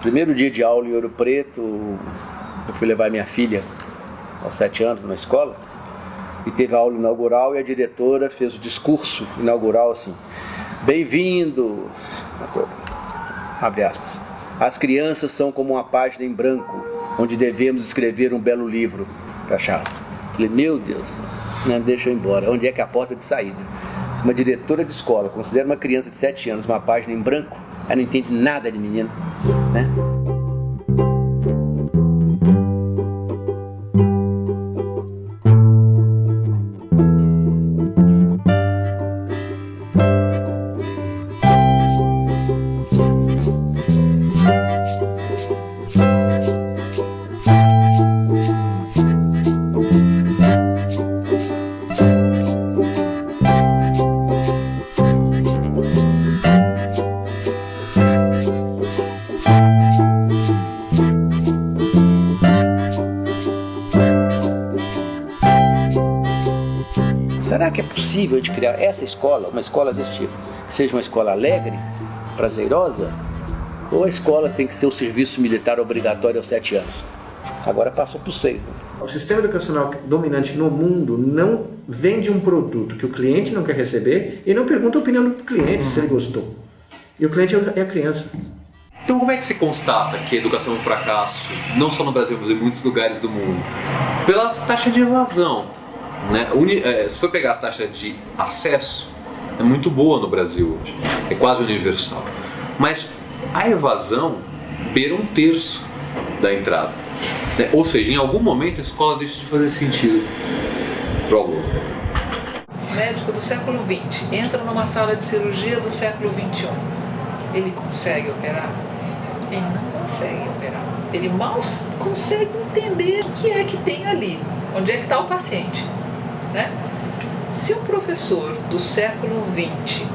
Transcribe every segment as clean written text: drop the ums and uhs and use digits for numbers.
Primeiro dia de aula em Ouro Preto, eu fui levar minha filha aos 7 anos numa escola e teve a aula inaugural e a diretora fez o discurso inaugural assim: bem-vindos, abre aspas, as crianças são como uma página em branco onde devemos escrever um belo livro, fecha aspas. Falei, meu Deus, não deixa eu ir embora, onde é que é a porta de saída? Se uma diretora de escola considera uma criança de 7 anos uma página em branco, ela não entende nada de menino, né? Será que é possível de criar essa escola, uma escola desse tipo, seja uma escola alegre, prazerosa, ou a escola tem que ser o serviço militar obrigatório aos 7 anos? Agora passou por 6. Né? O sistema educacional dominante no mundo não vende um produto que o cliente não quer receber e não pergunta a opinião do cliente se ele gostou. E o cliente é a criança. Então como é que se constata que a educação é um fracasso, não só no Brasil, mas em muitos lugares do mundo? Pela taxa de evasão. Né? Se for pegar a taxa de acesso, é muito boa no Brasil hoje, é quase universal. Mas a evasão beira 1/3 da entrada. Né? Ou seja, em algum momento a escola deixa de fazer sentido para o aluno. O médico do século XX entra numa sala de cirurgia do século XXI. Ele consegue operar? Ele não consegue operar. Ele mal consegue entender o que é que tem ali, onde é que está o paciente. Né? Se um professor do século XX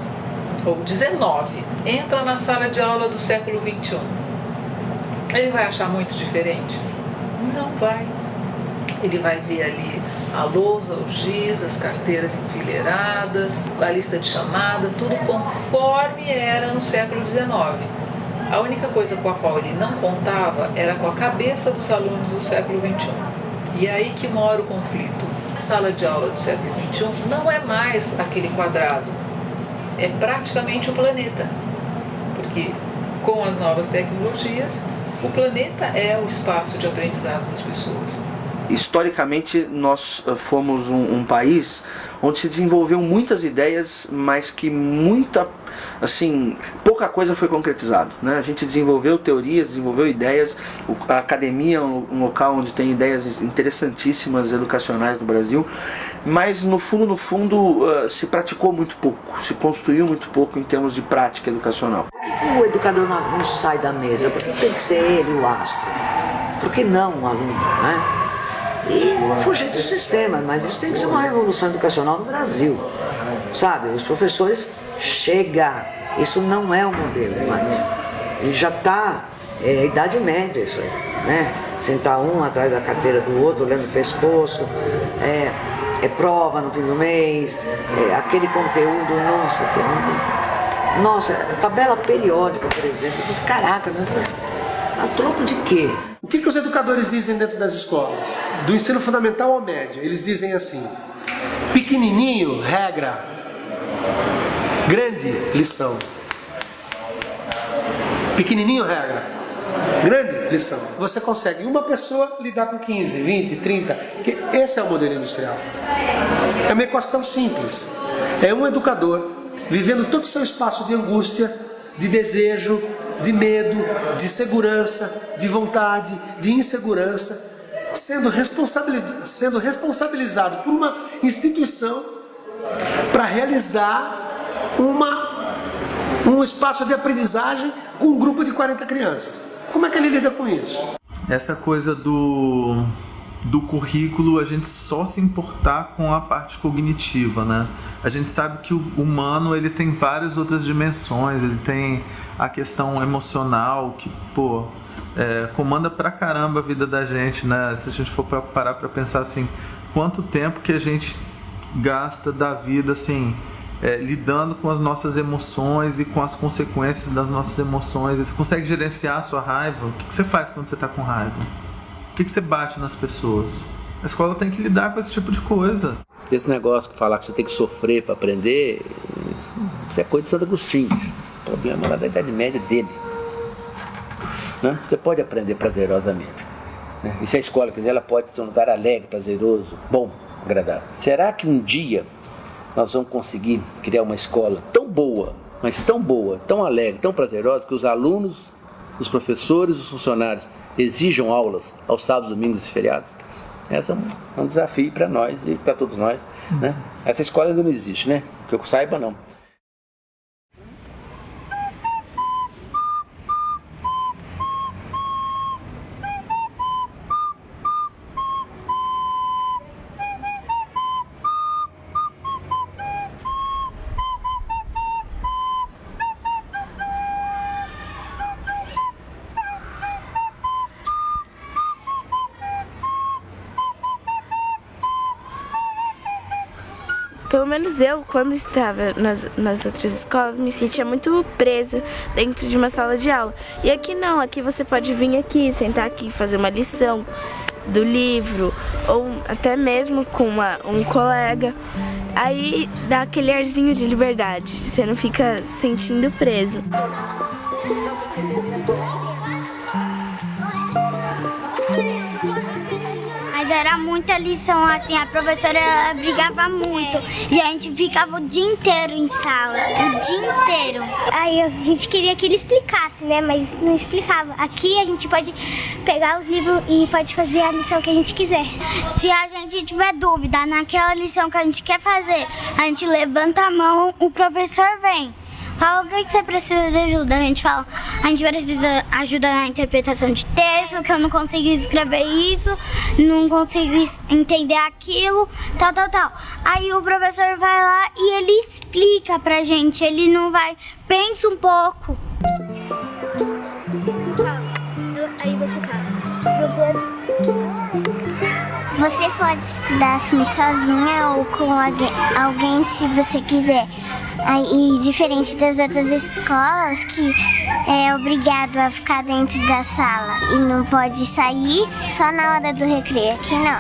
ou XIX entra na sala de aula do século XXI, ele vai achar muito diferente? Não vai. Ele vai ver ali a lousa, o giz, as carteiras enfileiradas, a lista de chamada, tudo conforme era no século XIX. A única coisa com a qual ele não contava era com a cabeça dos alunos do século XXI. E aí que mora o conflito. A sala de aula do século XXI não é mais aquele quadrado, é praticamente o planeta, porque com as novas tecnologias, o planeta é o espaço de aprendizado das pessoas. Historicamente, nós fomos um país onde se desenvolveu muitas ideias, mas que pouca coisa foi concretizado, né? A gente desenvolveu teorias, desenvolveu ideias, a academia é um local onde tem ideias interessantíssimas educacionais no Brasil, mas no fundo se praticou muito pouco, se construiu muito pouco em termos de prática educacional. Por que o educador não sai da mesa? Por que tem que ser ele o astro? Por que não o aluno, né? E fugir do sistema, mas isso tem que ser uma revolução educacional no Brasil, sabe? Os professores chega, isso não é o modelo mais, ele já está, idade média isso aí, né? Sentar um atrás da carteira do outro, olhando o pescoço, é prova no fim do mês, aquele conteúdo, nossa, tabela periódica, por exemplo, caraca, né? A troco de quê? O que os educadores dizem dentro das escolas? Do ensino fundamental ao médio, eles dizem assim: pequenininho, regra, grande, lição. Pequenininho, regra, grande, lição. Você consegue uma pessoa lidar com 15, 20, 30, que esse é o modelo industrial. É uma equação simples. É um educador vivendo todo o seu espaço de angústia, de desejo, de medo, de segurança, de vontade, de insegurança, sendo responsabilizado por uma instituição para realizar um espaço de aprendizagem com um grupo de 40 crianças. Como é que ele lida com isso? Essa coisa do currículo, a gente só se importar com a parte cognitiva, né? A gente sabe que o humano, ele tem várias outras dimensões, ele tem a questão emocional que, comanda pra caramba a vida da gente, né? Se a gente for parar pra pensar assim, quanto tempo que a gente gasta da vida, assim, lidando com as nossas emoções e com as consequências das nossas emoções. Você consegue gerenciar a sua raiva? O que você faz quando você está com raiva? O que você bate nas pessoas? A escola tem que lidar com esse tipo de coisa. Esse negócio de falar que você tem que sofrer para aprender, isso é coisa de Santo Agostinho. O problema lá da Idade Média dele. Né? Você pode aprender prazerosamente. Né? E se a escola quiser, ela pode ser um lugar alegre, prazeroso, bom, agradável. Será que um dia nós vamos conseguir criar uma escola tão boa, mas tão boa, tão alegre, tão prazerosa, que os alunos, os professores, os funcionários exijam aulas aos sábados, domingos e feriados? Esse é um desafio para nós e para todos nós. Né? Essa escola ainda não existe, né? Que eu saiba, não. Pelo menos eu, quando estava nas outras escolas, me sentia muito presa dentro de uma sala de aula. E aqui não, aqui você pode vir aqui, sentar aqui, fazer uma lição do livro, ou até mesmo com um colega. Aí dá aquele arzinho de liberdade, você não fica se sentindo preso. Mas era muita lição, assim, a professora ela brigava muito e a gente ficava o dia inteiro em sala, o dia inteiro. Aí a gente queria que ele explicasse, né, mas não explicava. Aqui a gente pode pegar os livros e pode fazer a lição que a gente quiser. Se a gente tiver dúvida naquela lição que a gente quer fazer, a gente levanta a mão, o professor vem. Fala o que você precisa de ajuda. A gente fala, a gente precisa de ajuda na interpretação de texto, que eu não consigo escrever isso, não consigo entender aquilo, tal. Aí o professor vai lá e ele explica pra gente, ele não vai, pensa um pouco. Aí você fala. Você pode estudar assim sozinha ou com alguém se você quiser. Aí, diferente das outras escolas que é obrigado a ficar dentro da sala e não pode sair só na hora do recreio. Aqui não.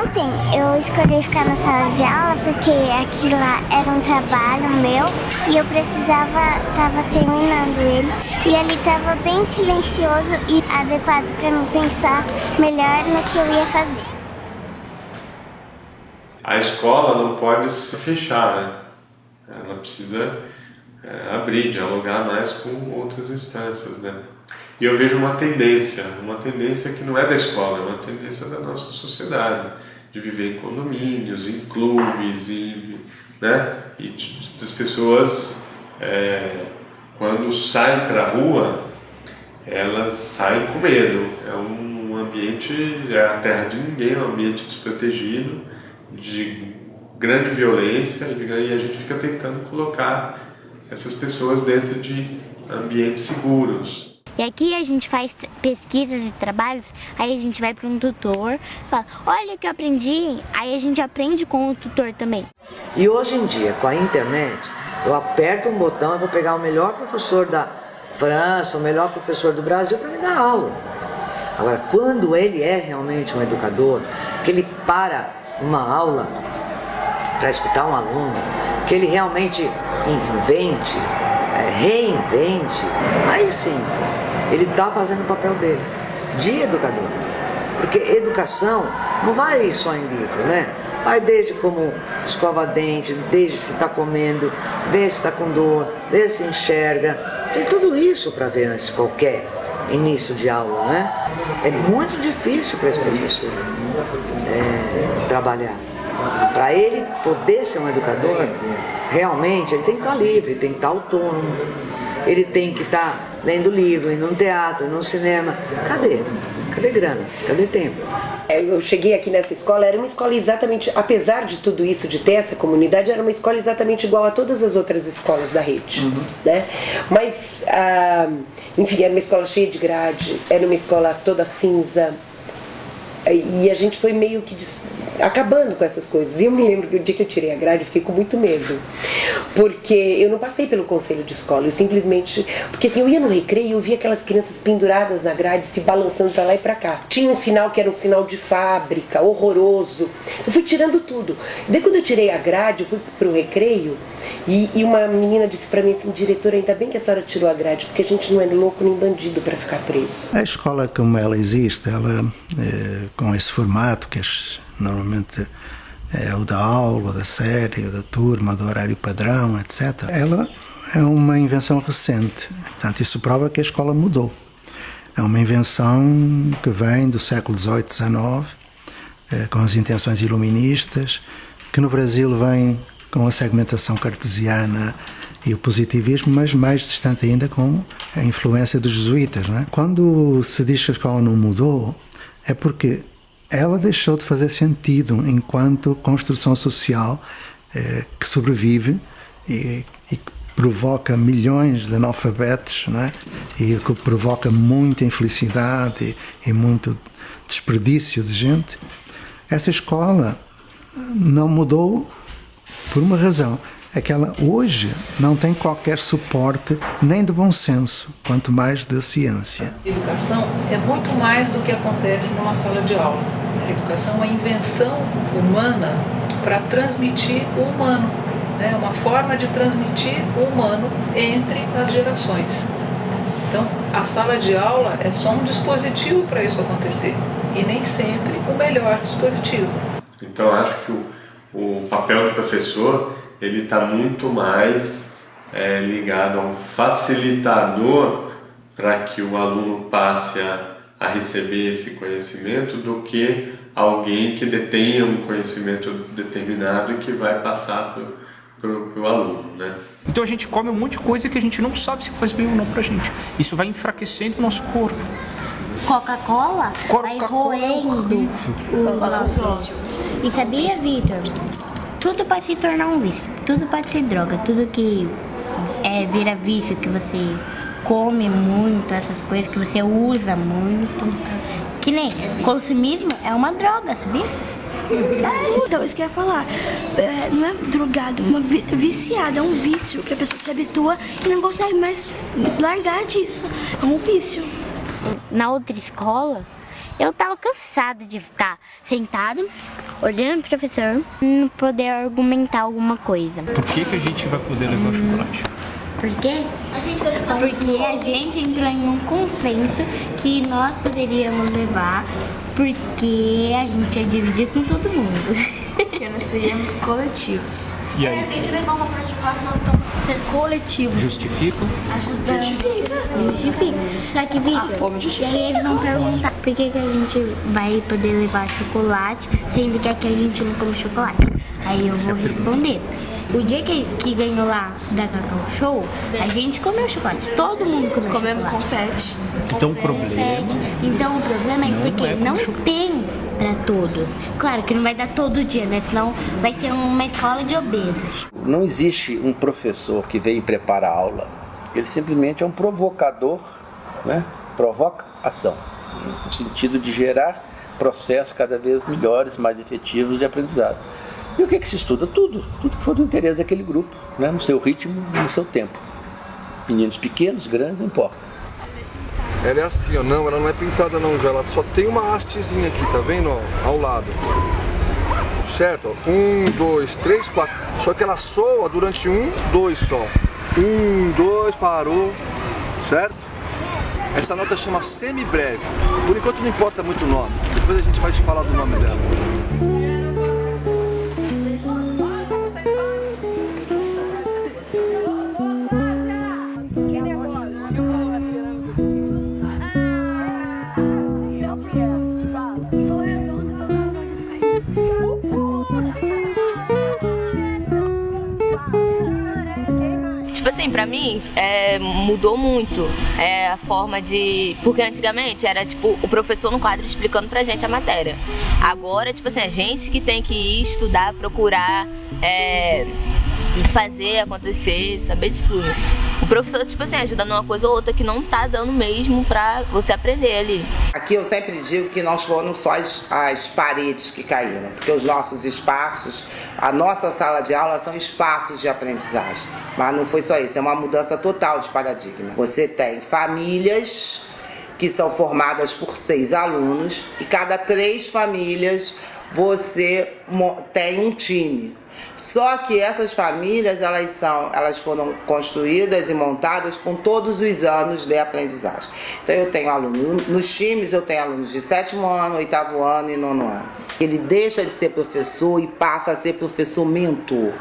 Ontem eu escolhi ficar na sala de aula porque aquilo lá era um trabalho meu e eu estava terminando ele. E ele estava bem silencioso e adequado para mim pensar melhor no que eu ia fazer. A escola não pode se fechar, né? Ela precisa abrir, dialogar mais com outras instâncias, né? E eu vejo uma tendência que não é da escola, é uma tendência da nossa sociedade, de viver em condomínios, em clubes, né? E das pessoas, quando saem para a rua, elas saem com medo. É um ambiente, é a terra de ninguém, é um ambiente desprotegido, de grande violência, e a gente fica tentando colocar essas pessoas dentro de ambientes seguros. E aqui a gente faz pesquisas e trabalhos, aí a gente vai para um tutor, fala, olha o que eu aprendi, aí a gente aprende com o tutor também. E hoje em dia, com a internet, eu aperto um botão e vou pegar o melhor professor da França, o melhor professor do Brasil para me dar aula. Agora, quando ele é realmente um educador, que ele para uma aula para escutar um aluno, que ele realmente invente, reinvente, aí sim, ele está fazendo o papel dele, de educador. Porque educação não vai só em livro, né? Vai desde como escova dente, desde se está comendo, vê se está com dor, vê se enxerga. Tem tudo isso para ver antes de qualquer início de aula, né? É muito difícil para esse professor trabalhar. Para ele poder ser um educador, realmente ele tem que estar livre, ele tem que estar autônomo, ele tem que estar lendo livro, indo no teatro, no cinema. Cadê? Cadê grana? Cadê tempo? Eu cheguei aqui nessa escola, era uma escola exatamente, apesar de tudo isso, de ter essa comunidade, era uma escola exatamente igual a todas as outras escolas da rede, né? Mas, enfim, era uma escola cheia de grade, era uma escola toda cinza, E a gente foi meio que acabando com essas coisas. E eu me lembro que o dia que eu tirei a grade, eu fiquei com muito medo. Porque eu não passei pelo conselho de escola, eu simplesmente... Porque assim, eu ia no recreio e eu via aquelas crianças penduradas na grade, se balançando pra lá e pra cá. Tinha um sinal que era um sinal de fábrica, horroroso. Eu fui tirando tudo. Daí quando eu tirei a grade, eu fui pro recreio e uma menina disse pra mim assim, diretora, ainda bem que a senhora tirou a grade, porque a gente não é louco nem bandido pra ficar preso. A escola como ela existe, ela com esse formato que normalmente é o da aula, da série, da turma, do horário padrão, etc. Ela é uma invenção recente. Portanto, isso prova que a escola mudou. É uma invenção que vem do século XVIII, XIX, com as intenções iluministas, que no Brasil vem com a segmentação cartesiana e o positivismo, mas mais distante ainda com a influência dos jesuítas. Não é? Quando se diz que a escola não mudou, é porque ela deixou de fazer sentido enquanto construção social que sobrevive e que provoca milhões de analfabetos, não é? E que provoca muita infelicidade e muito desperdício de gente. Essa escola não mudou por uma razão. É que ela hoje não tem qualquer suporte nem de bom senso, quanto mais de ciência. Educação é muito mais do que acontece numa sala de aula. A educação é uma invenção humana para transmitir o humano. É uma forma de transmitir o humano entre as gerações. Então, a sala de aula é só um dispositivo para isso acontecer. E nem sempre o melhor dispositivo. Então, acho que o papel do professor ele está muito mais ligado a um facilitador para que o aluno passe a receber esse conhecimento do que alguém que detenha um conhecimento determinado e que vai passar para o aluno, né? Então a gente come um monte de coisa que a gente não sabe se faz bem ou não pra gente. Isso vai enfraquecendo o nosso corpo. Coca-Cola vai roendo o vício. E sabia, Vitor? Tudo pode se tornar um vício. Tudo pode ser droga. Tudo que vira vício, que você come muito, essas coisas, que você usa muito. Que nem consumismo é uma droga, sabia? Então, isso que eu ia falar. Não é drogado, é uma viciada, é um vício que a pessoa se habitua e não consegue mais largar disso. É um vício. Na outra escola, eu tava cansada de ficar sentado, olhando pro professor, não poder argumentar alguma coisa. Por que a gente vai poder levar o chocolate? Por quê? Porque a gente entrou em um consenso que nós poderíamos levar, porque a gente ia dividir com todo mundo. Porque nós seríamos coletivos. E aí? Se a gente levar uma para chocolate, nós estamos sendo coletivos. Justifica? Justifica. Só que, Vitor, e aí eles vão perguntar por que a gente vai poder levar chocolate, sendo que aqui a gente não come chocolate. Aí eu vou responder. O dia que ganhou lá da Cacau Show, a gente comeu chocolate. Todo mundo comeu Comemos chocolate. confete. Então o problema é porque não tem para todos. Claro que não vai dar todo dia, né? Senão vai ser uma escola de obesos. Não existe um professor que vem e prepara a aula. Ele simplesmente é um provocador, né? Provoca ação, no sentido de gerar processos cada vez melhores, mais efetivos de aprendizado. E o que se estuda? Tudo que for do interesse daquele grupo, né? No seu ritmo e no seu tempo. Meninos pequenos, grandes, não importa. Ela é assim, ó, não, ela não é pintada não, já, ela só tem uma hastezinha aqui, tá vendo, ó, ao lado. Certo? 1, 2, 3, 4. Só que ela soa durante 1, 2 só. 1, 2, parou, certo? Essa nota chama semibreve. Por enquanto não importa muito o nome, depois a gente vai te falar do nome dela. Pra mim, mudou muito a forma de... Porque antigamente era, tipo, o professor no quadro explicando pra gente a matéria. Agora, tipo assim, a gente que tem que ir estudar, procurar, fazer acontecer, saber de tudo. o professor, tipo assim, ajuda numa coisa ou outra que não tá dando mesmo pra você aprender ali. Aqui eu sempre digo que não foram só as paredes que caíram, porque os nossos espaços, a nossa sala de aula são espaços de aprendizagem. Mas não foi só isso, é uma mudança total de paradigma. Você tem famílias que são formadas por 6 alunos e cada 3 famílias você tem um time. Só que essas famílias elas foram construídas e montadas com todos os anos de aprendizagem. Então eu tenho alunos, nos times eu tenho alunos de 7º ano, 8º ano e 9º ano. Ele deixa de ser professor e passa a ser professor mentor.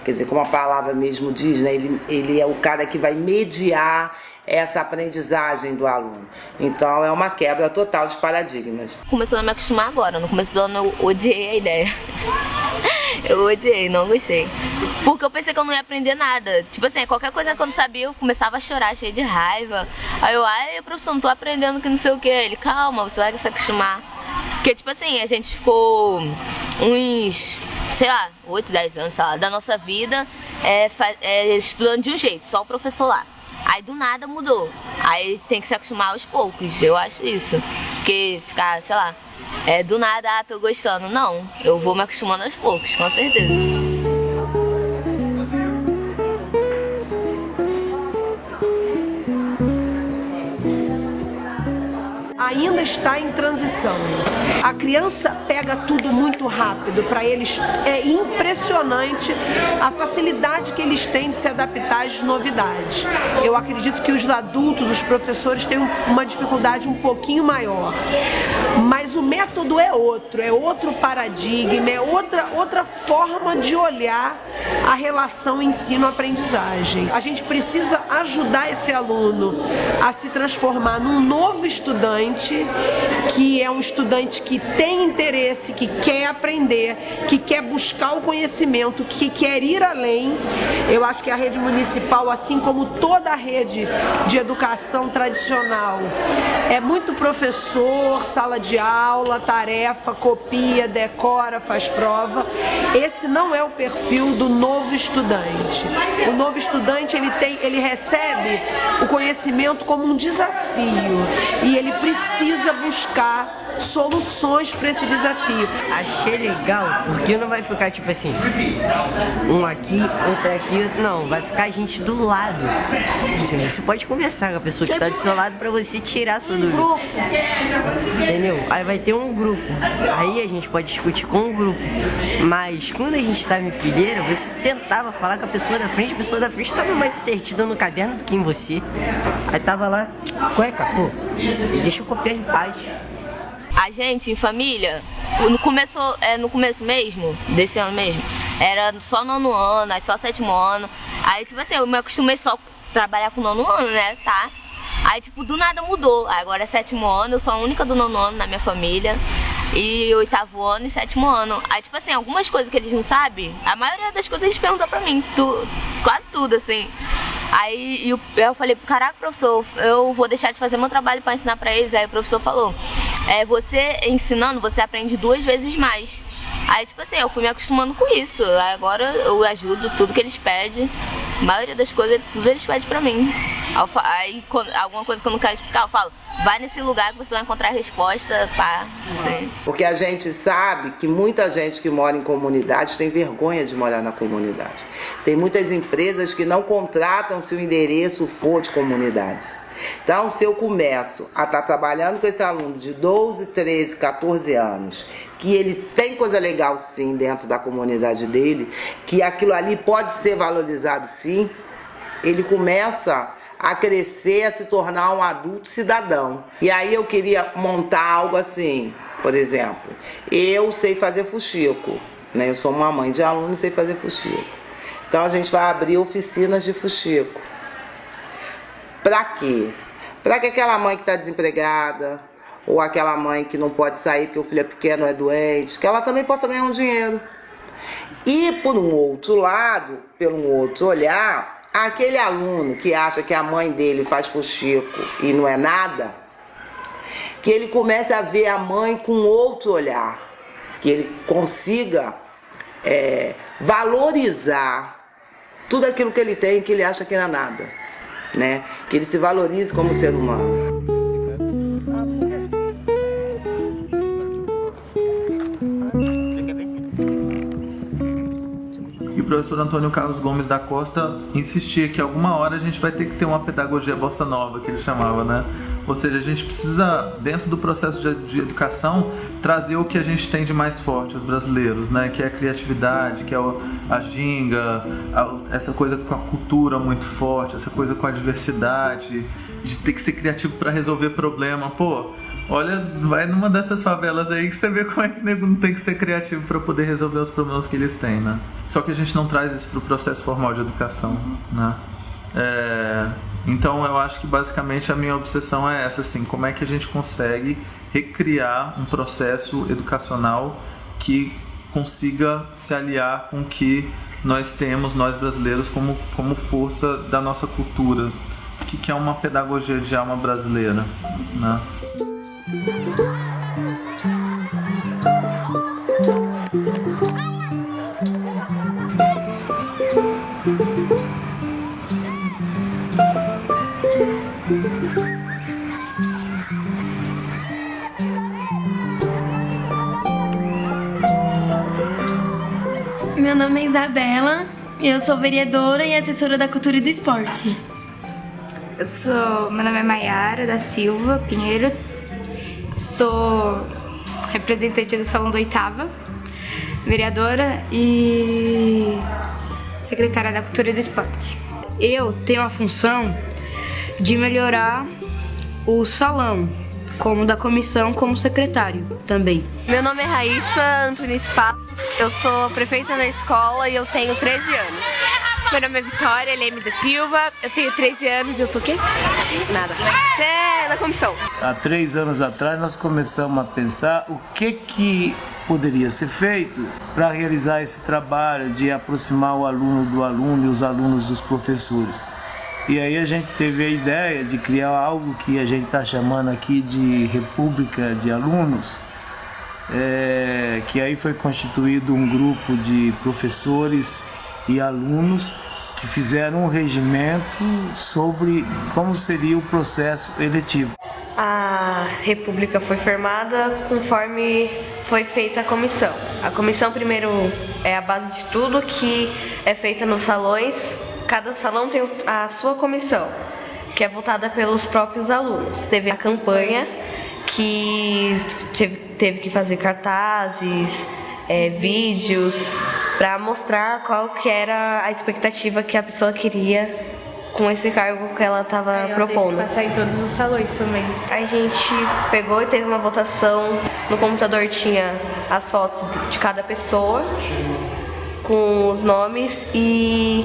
Quer dizer, como a palavra mesmo diz, né? Ele é o cara que vai mediar essa aprendizagem do aluno. Então é uma quebra total de paradigmas. Começando a me acostumar agora, no começo do ano eu odiei a ideia. Eu odiei, não gostei. Porque eu pensei que eu não ia aprender nada. Tipo assim, qualquer coisa que eu não sabia, eu começava a chorar, cheio de raiva. Aí eu, professor, não tô aprendendo que não sei o que. Ele, calma, você vai se acostumar. Porque, tipo assim, a gente ficou uns, sei lá, 8, 10 anos, sei lá, da nossa vida estudando de um jeito, só o professor lá. Aí do nada mudou. Aí tem que se acostumar aos poucos, eu acho isso. Porque ficar, sei lá, do nada, tô gostando. Não, eu vou me acostumando aos poucos, com certeza. Ainda está em transição. A criança pega tudo muito rápido. Para eles é impressionante a facilidade que eles têm de se adaptar às novidades. Eu acredito que os adultos, os professores, têm uma dificuldade um pouquinho maior. Mas o método é outro paradigma, é outra forma de olhar a relação ensino-aprendizagem. A gente precisa ajudar esse aluno a se transformar num novo estudante, que é um estudante que tem interesse, que quer aprender, que quer buscar o conhecimento, que quer ir além. Eu acho que a rede municipal, assim como toda a rede de educação tradicional, é muito professor, sala de aula, tarefa, copia, decora, faz prova. Esse não é o perfil do novo estudante. O novo estudante ele recebe o conhecimento como um desafio e ele precisa buscar soluções para esse desafio. Achei legal, porque não vai ficar tipo assim, um aqui, outro aqui, não, vai ficar a gente do lado. Você pode conversar com a pessoa que está do seu lado para você tirar a sua dúvida. Entendeu? Aí vai ter um grupo, aí a gente pode discutir com o grupo, mas quando a gente estava em fileira, você tentava falar com a pessoa da frente estava mais entretida no caderno do que em você. Aí tava lá, cueca, pô, deixa eu copiar em paz. A gente, em família, no começo mesmo, desse ano mesmo, era só 9º ano, aí só 7º ano. Aí, tipo assim, eu me acostumei só a trabalhar com 9º ano, né, tá? Aí, tipo, do nada mudou. Agora é 7º ano, eu sou a única do 9º ano na minha família. E 8º ano e 7º ano. Aí, tipo assim, algumas coisas que eles não sabem, a maioria das coisas eles perguntam pra mim, quase tudo, assim. Aí eu falei, caraca, professor, eu vou deixar de fazer meu trabalho pra ensinar pra eles. Aí o professor falou, você ensinando, você aprende 2 vezes mais. Aí, tipo assim, eu fui me acostumando com isso. Aí agora eu ajudo tudo que eles pedem. A maioria das coisas, tudo eles pedem pra mim. Aí, alguma coisa que eu não quero explicar, eu falo, vai nesse lugar que você vai encontrar a resposta pra você. Porque a gente sabe que muita gente que mora em comunidades tem vergonha de morar na comunidade. Tem muitas empresas que não contratam se o endereço for de comunidade. Então, se eu começo a estar trabalhando com esse aluno de 12, 13, 14 anos, que ele tem coisa legal sim dentro da comunidade dele, que aquilo ali pode ser valorizado sim, ele começa a crescer, a se tornar um adulto cidadão. E aí eu queria montar algo assim, por exemplo, eu sei fazer fuxico, né? Eu sou uma mãe de aluno e sei fazer fuxico. Então a gente vai abrir oficinas de fuxico. Pra quê? Pra que aquela mãe que está desempregada, ou aquela mãe que não pode sair porque o filho é pequeno, é doente, que ela também possa ganhar um dinheiro. E por um outro lado, pelo um outro olhar, aquele aluno que acha que a mãe dele faz fuxico e não é nada, que ele comece a ver a mãe com outro olhar, que ele consiga valorizar tudo aquilo que ele tem, que ele acha que não é nada. né? Que ele se valorize como ser humano. E o professor Antônio Carlos Gomes da Costa insistia que alguma hora a gente vai ter que ter uma pedagogia bossa nova, que ele chamava, né? Ou seja, a gente precisa, dentro do processo de educação, trazer o que a gente tem de mais forte, os brasileiros, né? Que é a criatividade, que é a ginga, essa coisa com a cultura muito forte, essa coisa com a diversidade, de ter que ser criativo para resolver problema. Pô, olha, vai numa dessas favelas aí que você vê como é que o nego não tem que ser criativo para poder resolver os problemas que eles têm, né? Só que a gente não traz isso para o processo formal de educação, né? Então eu acho que basicamente a minha obsessão é essa, assim, como é que a gente consegue recriar um processo educacional que consiga se aliar com o que nós temos, nós brasileiros, como força da nossa cultura, que é uma pedagogia de alma brasileira, né? Meu nome é Isabela, eu sou vereadora e assessora da Cultura e do Esporte. Meu nome é Maiara da Silva Pinheiro, sou representante do Salão do Oitava, vereadora e secretária da Cultura e do Esporte. Eu tenho a função de melhorar o salão, como da comissão, como secretário também. Meu nome é Raíssa Antunes Passos, eu sou prefeita da escola e eu tenho 13 anos. Meu nome é Vitória Leme da Silva, eu tenho 13 anos e eu sou o quê? Nada. Você é da comissão. Há 3 anos atrás nós começamos a pensar o que poderia ser feito para realizar esse trabalho de aproximar o aluno do aluno e os alunos dos professores. E aí a gente teve a ideia de criar algo que a gente está chamando aqui de República de Alunos, que aí foi constituído um grupo de professores e alunos que fizeram um regimento sobre como seria o processo eletivo. A República foi formada conforme foi feita a comissão. A comissão primeiro é a base de tudo que é feita nos salões. Cada salão tem a sua comissão, que é voltada pelos próprios alunos. Teve a campanha, que teve que fazer cartazes, vídeos, para mostrar qual que era a expectativa que a pessoa queria com esse cargo que ela estava propondo. Passar em todos os salões também. A gente pegou e teve uma votação. No computador tinha as fotos de cada pessoa, com os nomes, e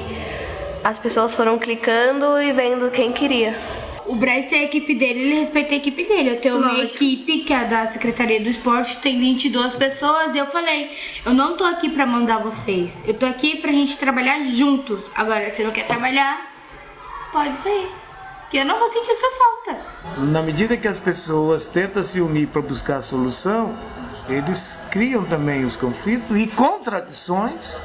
as pessoas foram clicando e vendo quem queria. O Braz tem a equipe dele, ele respeita a equipe dele. Eu tenho uma equipe que é da Secretaria do Esporte, tem 22 pessoas, e eu falei, eu não tô aqui pra mandar vocês, eu tô aqui pra gente trabalhar juntos. Agora, se não quer trabalhar, pode sair, que eu não vou sentir sua falta. Na medida que as pessoas tentam se unir para buscar a solução, eles criam também os conflitos e contradições,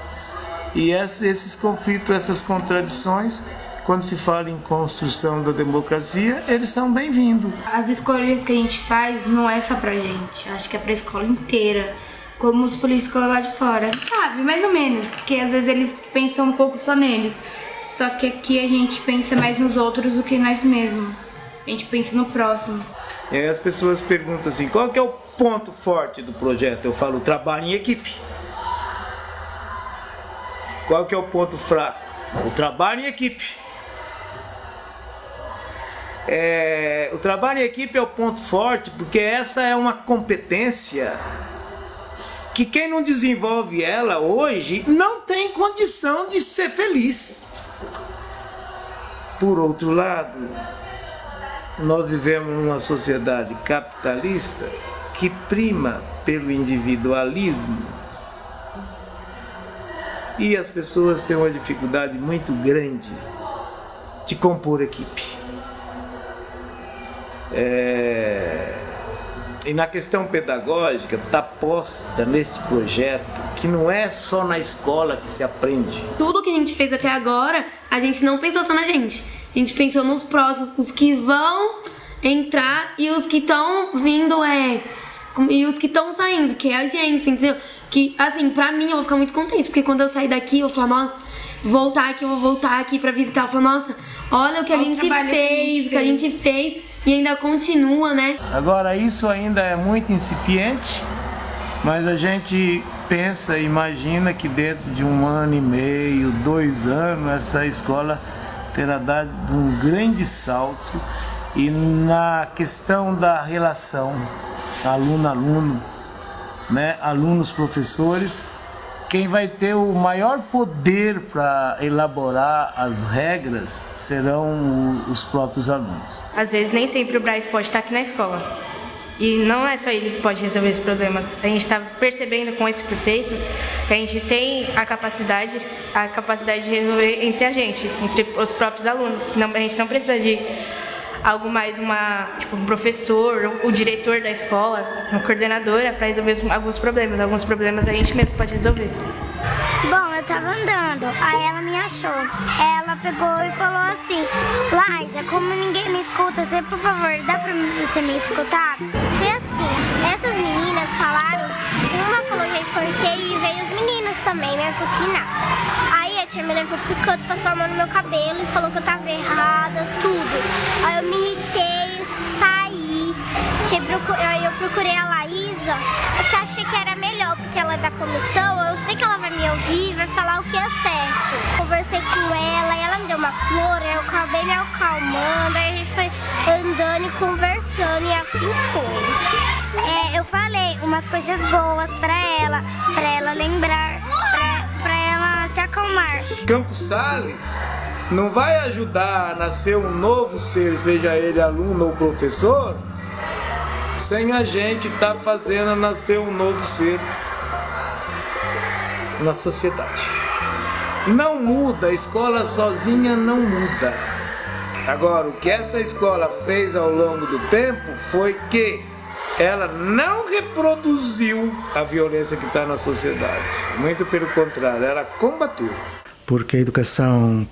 e esses conflitos, essas contradições, quando se fala em construção da democracia, eles são bem-vindos. As escolhas que a gente faz não é só pra gente, acho que é pra escola inteira, como os políticos lá de fora, sabe, mais ou menos, porque às vezes eles pensam um pouco só neles, só que aqui a gente pensa mais nos outros do que nós mesmos, a gente pensa no próximo. E aí as pessoas perguntam assim, qual que é o ponto forte do projeto? Eu falo, trabalho em equipe. Qual que é o ponto fraco? O trabalho em equipe. O trabalho em equipe é o ponto forte, porque essa é uma competência que quem não desenvolve ela hoje não tem condição de ser feliz. Por outro lado, nós vivemos numa sociedade capitalista que prima pelo individualismo, e as pessoas têm uma dificuldade muito grande de compor equipe. E na questão pedagógica está posta neste projeto que não é só na escola que se aprende. Tudo que a gente fez até agora, a gente não pensou só na gente. A A gente pensou nos próximos, os que vão entrar e os que estão vindo e os que estão saindo, que é a gente, entendeu? Que, assim, pra mim eu vou ficar muito contente, porque quando eu sair daqui eu vou falar, nossa, eu vou voltar aqui pra visitar, eu falo, nossa, olha o que a gente fez, o que a gente fez e ainda continua, né? Agora, isso ainda é muito incipiente, mas a gente pensa, imagina que dentro de 1 ano e meio, 2 anos, essa escola terá dado um grande salto. E na questão da relação aluno-aluno, né, alunos-professores, quem vai ter o maior poder para elaborar as regras serão os próprios alunos. Às vezes nem sempre o Braz pode estar aqui na escola. E não é só ele que pode resolver os problemas. A gente está percebendo com esse prefeito que a gente tem a capacidade de resolver entre a gente, entre os próprios alunos. A gente não precisa de algo mais, um professor, o diretor da escola, uma coordenadora para resolver alguns problemas. Alguns problemas a gente mesmo pode resolver. Bom, eu tava andando, aí ela me achou. Ela pegou e falou assim: Laísa, como ninguém me escuta, você, por favor, dá pra você me escutar? Foi assim, essas meninas falaram, uma falou que eu enforquei e veio os meninos também, me azucrinar. Aí a tia me levou pro canto, passou a mão no meu cabelo e falou que eu tava errada, tudo. Aí eu me irritei, saí, aí eu procurei a Laísa, porque achei que era melhor, porque ela é da comissão, eu sei que ela vai me ouvir e vai falar o que é certo. Conversei com ela e ela me deu uma flor, eu acabei me acalmando, aí a gente foi andando e conversando e assim foi. Eu falei umas coisas boas pra ela lembrar, pra ela se acalmar. Campos Sales não vai ajudar a nascer um novo ser, seja ele aluno ou professor, sem a gente estar fazendo nascer um novo ser na sociedade. Não muda, a escola sozinha não muda. Agora, o que essa escola fez ao longo do tempo foi que ela não reproduziu a violência que está na sociedade. Muito pelo contrário, ela combateu. Porque a educação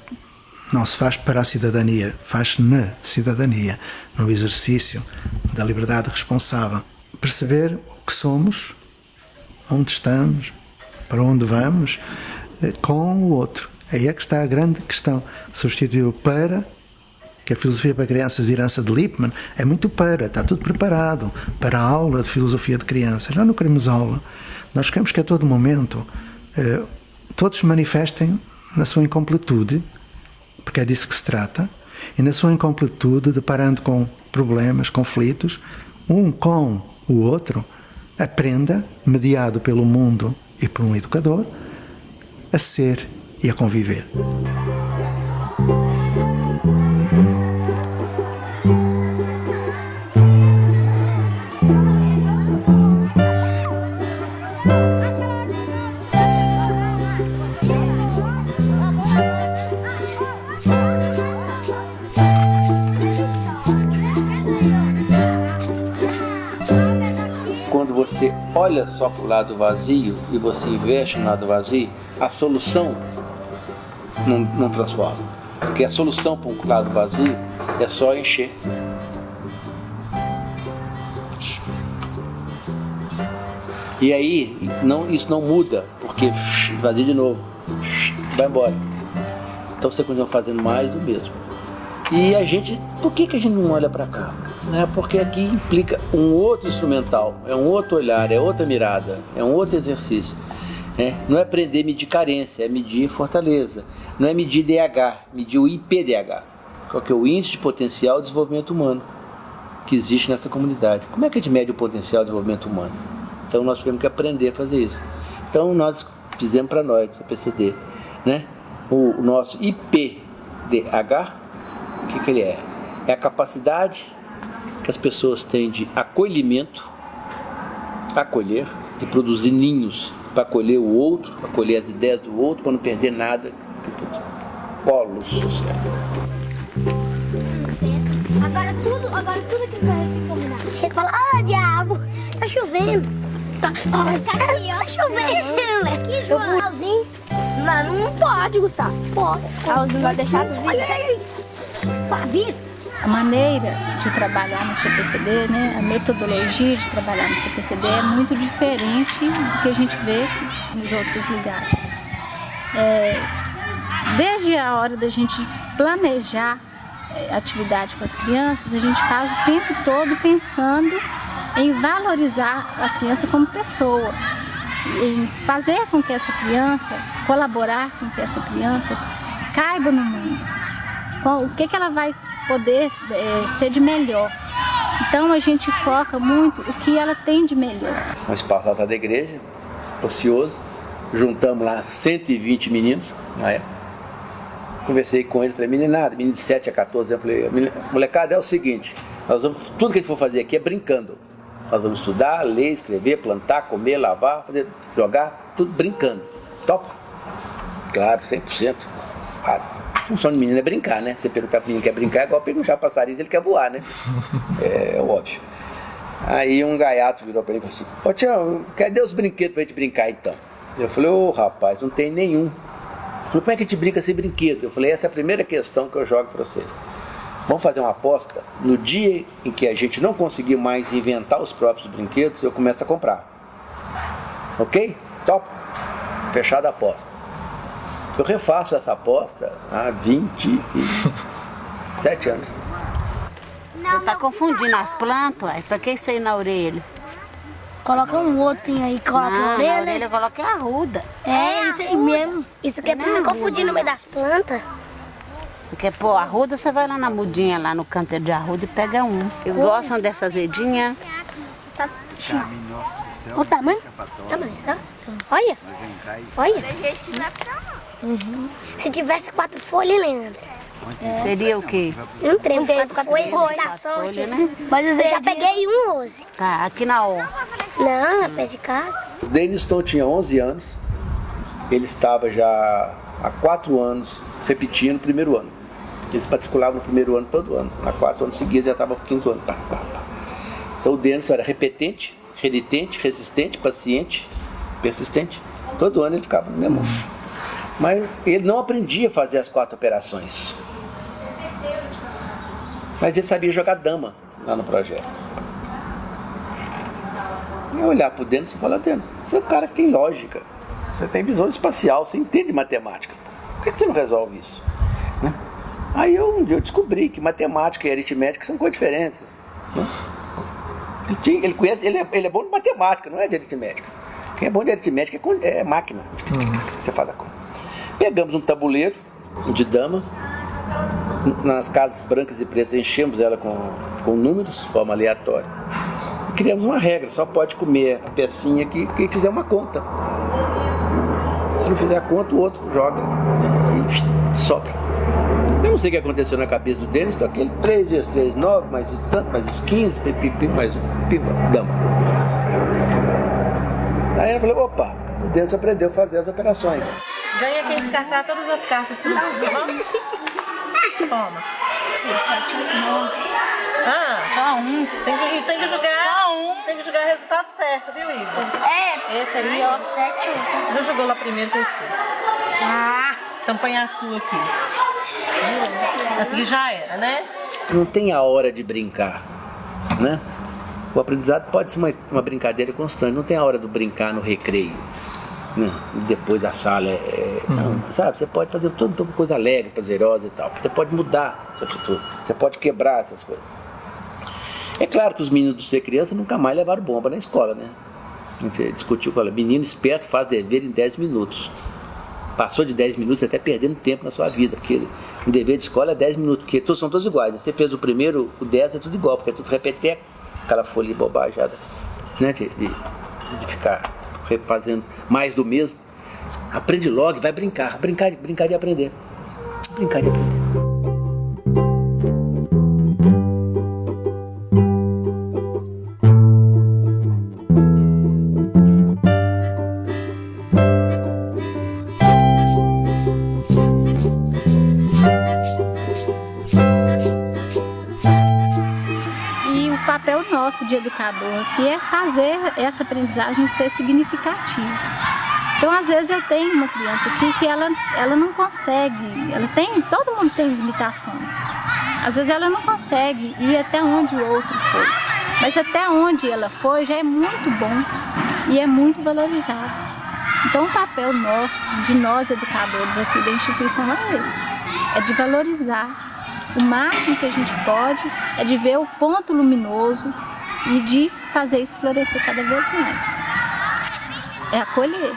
não se faz para a cidadania, faz na cidadania, no exercício da liberdade responsável. Perceber o que somos, onde estamos, para onde vamos, com o outro. Aí é que está a grande questão. Substituiu para, que a filosofia para crianças, herança de Lippmann, é muito para, está tudo preparado para a aula de filosofia de crianças. Já não queremos aula. Nós queremos que a todo momento todos se manifestem na sua incompletude, porque é disso que se trata, e na sua incompletude, deparando com problemas, conflitos, um com o outro, aprenda, mediado pelo mundo e por um educador, a ser e a conviver. Você olha só para o lado vazio e você investe no lado vazio, a solução não transforma. Porque a solução para um lado vazio é só encher. E aí isso não muda, porque vazio de novo, vai embora. Então você continua fazendo mais do mesmo. E a gente, por que a gente não olha para cá? Porque aqui implica um outro instrumental, é um outro olhar, é outra mirada, é um outro exercício. Não é aprender a medir carência, é medir fortaleza. Não é medir DH, medir o IPDH, qual que é o Índice de Potencial de Desenvolvimento Humano, que existe nessa comunidade. Como é que a gente mede o potencial de desenvolvimento humano? Então nós tivemos que aprender a fazer isso. Então nós fizemos para nós, o PCD, o nosso IPDH, o que ele é? É a capacidade que as pessoas têm de acolhimento, acolher, de produzir ninhos para acolher o outro, acolher as ideias do outro, para não perder nada. Polo social. Agora tudo que vai combinar. Você fala, diabo, tá chovendo. Tá aqui, ó, chovendo, moleque. Eu fui Raulzinho. Não pode, Gustavo. Pode. Raulzinho vai deixar tudo. A maneira de trabalhar no CPCD, né, a metodologia de trabalhar no CPCD é muito diferente do que a gente vê nos outros lugares. Desde a hora da gente planejar atividade com as crianças, a gente faz o tempo todo pensando em valorizar a criança como pessoa, em fazer com que essa criança, colaborar com que essa criança caiba no mundo, o que ela vai poder ser de melhor. Então a gente foca muito o que ela tem de melhor. Um espaço lá da igreja, ocioso, juntamos lá 120 meninos na época. Conversei com eles, falei, meninada, menino de 7 a 14 anos, falei, molecada, é o seguinte, tudo que a gente for fazer aqui é brincando. Nós vamos estudar, ler, escrever, plantar, comer, lavar, fazer, jogar, tudo brincando. Topa? Claro, 100%. Claro. A função de menino é brincar, né? Você perguntar para o menino que quer brincar, é igual perguntar para passarinho se ele quer voar, né? É óbvio. Aí um gaiato virou para ele e falou assim, ô Tião, cadê os brinquedos para a gente brincar então? Eu falei, rapaz, não tem nenhum. Ele falou, como é que a gente brinca sem brinquedo? Eu falei, essa é a primeira questão que eu jogo para vocês. Vamos fazer uma aposta, no dia em que a gente não conseguir mais inventar os próprios brinquedos, eu começo a comprar. Ok? Top? Fechada a aposta. Eu refaço essa aposta há 27 anos. Você tá confundindo as plantas, ué? Pra que isso aí na orelha? Coloca um outro aí, coloca na orelha. orelha coloca a arruda. Isso aí mesmo. Isso aqui é pra me confundir no meio das plantas. Porque, pô, arruda, você vai lá na mudinha, lá no canteiro de arruda e pega um. Eles gostam dessa azedinha. Tá. O tamanho? Tá? Olha. Olha. Uhum. Se tivesse 4 folhas, Leandro. Seria o quê? Um trem, 4 folhas da sorte, né? Mas eu já peguei um hoje. Tá, aqui na hora. Não, na pé de casa. O Deniston tinha 11 anos. Ele estava já há 4 anos repetindo o primeiro ano. Eles matriculavam no primeiro ano todo ano. Há 4 anos seguidos já estava no 5º ano. Então o Deniston era repetente, renitente, resistente, paciente, persistente. Todo ano ele ficava no mesmo ano. Mas ele não aprendia a fazer as 4 operações. Mas ele sabia jogar dama lá no projeto. E olhar para o Deniston e falar, Deniston, você é um cara que tem lógica. Você tem visão espacial, você entende matemática. Por que você não resolve isso? Né? Aí um dia eu descobri que matemática e aritmética são coisas diferentes. Né? Ele é bom de matemática, não é de aritmética. Quem é bom de aritmética é máquina. Você faz a conta. Pegamos um tabuleiro de dama, nas casas brancas e pretas enchemos ela com números, de forma aleatória. E criamos uma regra, só pode comer a pecinha que fizer uma conta. Se não fizer a conta, o outro joga e sopra. Eu não sei o que aconteceu na cabeça do Denis, aquele 3 vezes 3, 9, mais tanto, mais 15, pipi, mais pipa, dama. Aí eu falei, opa, o Denis aprendeu a fazer as operações. Ganha quem descartar todas as cartas pro grupo, tá bom? Soma. 6, 7, 8, 9. Só um. Tem que jogar. Só um. Tem que jogar o resultado certo, viu, Igor? Esse aí, ó. 7, 8. Você jogou lá primeiro que eu sei. Então põe a sua aqui. Essa aqui já era, né? Não tem a hora de brincar, né? O aprendizado pode ser uma brincadeira constante. Não tem a hora do brincar no recreio. Depois da sala, não, sabe? Você pode fazer tudo coisa alegre, prazerosa e tal. Você pode mudar essa atitude, você pode quebrar essas coisas. É claro que os meninos do Ser Criança nunca mais levaram bomba na escola, né? A gente discutiu com ela, menino esperto faz dever em 10 minutos. Passou de 10 minutos até perdendo tempo na sua vida, porque o dever de escola é 10 minutos, porque são todos iguais, né? Você fez o primeiro, o 10 é tudo igual, porque é tudo repeteco, aquela folha de bobajada, né? De ficar fazendo mais do mesmo. Aprende logo, vai brincar de aprender. Brincar de aprender. E o papel nosso de educador aqui é fazer essa aprendizagem ser significativa. Então, às vezes eu tenho uma criança aqui que ela não consegue, todo mundo tem limitações. Às vezes ela não consegue ir até onde o outro foi, mas até onde ela foi já é muito bom e é muito valorizado. Então o papel nosso, de nós educadores aqui da instituição é esse, é de valorizar o máximo que a gente pode, é de ver o ponto luminoso e de fazer isso florescer cada vez mais. É acolher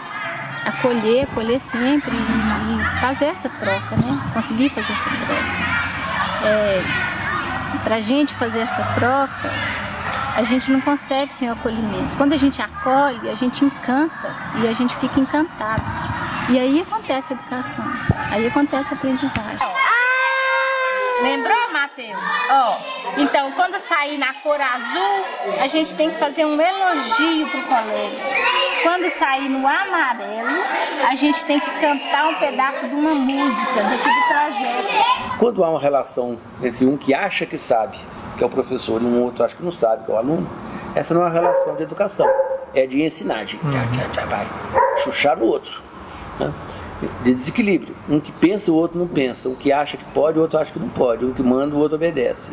sempre e fazer essa troca, né? Conseguir fazer essa troca. Para a gente fazer essa troca, a gente não consegue sem o acolhimento. Quando a gente acolhe, a gente encanta e a gente fica encantado. E aí acontece a educação, aí acontece a aprendizagem. Lembrou, Matheus? Então, quando sair na cor azul, a gente tem que fazer um elogio pro colega. Quando sair no amarelo, a gente tem que cantar um pedaço de uma música daqui do projeto. Quando há uma relação entre um que acha que sabe, que é o professor, e um outro acha que não sabe, que é o aluno, essa não é uma relação de educação, é de ensinagem. Vai chuchar no outro, né? De desequilíbrio. Um que pensa, o outro não pensa. Um que acha que pode, o outro acha que não pode. Um que manda, o outro obedece.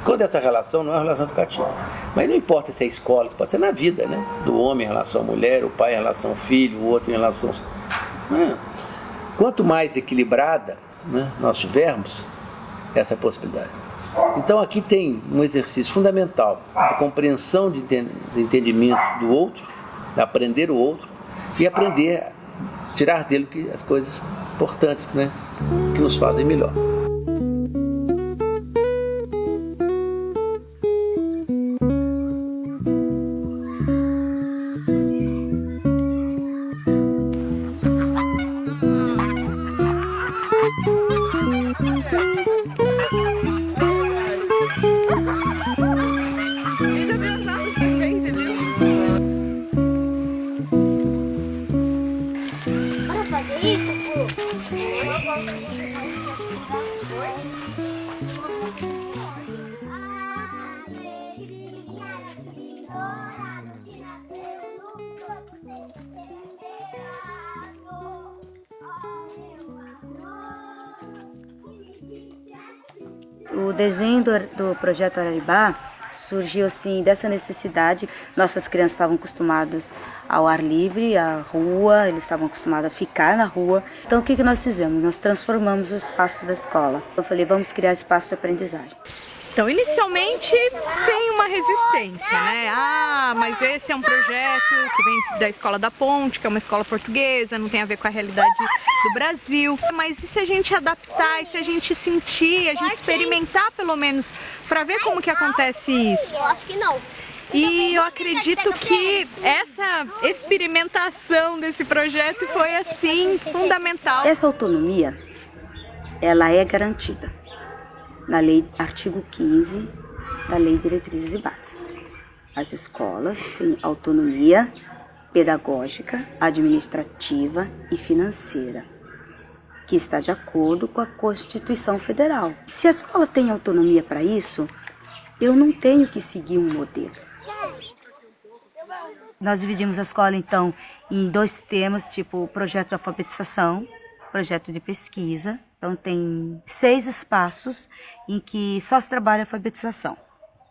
Quando essa relação não é uma relação educativa. Mas não importa se é escola, pode ser na vida, né? Do homem em relação à mulher, o pai em relação ao filho, o outro em relação... Quanto mais equilibrada, né, nós tivermos, essa possibilidade. Então aqui tem um exercício fundamental de compreensão de entendimento do outro, de aprender o outro e aprender tirar dele as coisas importantes, né, que nos fazem melhor. O desenho do projeto Araribá surgiu assim dessa necessidade. Nossas crianças estavam acostumadas ao ar livre, à rua, eles estavam acostumados a ficar na rua. Então o que nós fizemos? Nós transformamos os espaços da escola. Eu falei, vamos criar espaço de aprendizagem. Então, inicialmente tem uma resistência, né? Mas esse é um projeto que vem da Escola da Ponte, que é uma escola portuguesa, não tem a ver com a realidade do Brasil. Mas e se a gente adaptar, e se a gente sentir, a gente experimentar pelo menos, para ver como que acontece isso? Eu acho que não. E eu acredito que essa experimentação desse projeto foi, assim, fundamental. Essa autonomia, ela é garantida na lei, artigo 15 da Lei de Diretrizes e Bases. As escolas têm autonomia pedagógica, administrativa e financeira, que está de acordo com a Constituição Federal. Se a escola tem autonomia para isso, eu não tenho que seguir um modelo. Nós dividimos a escola, então, em 2 temas, tipo projeto de alfabetização, projeto de pesquisa. Então tem 6 espaços em que só se trabalha alfabetização.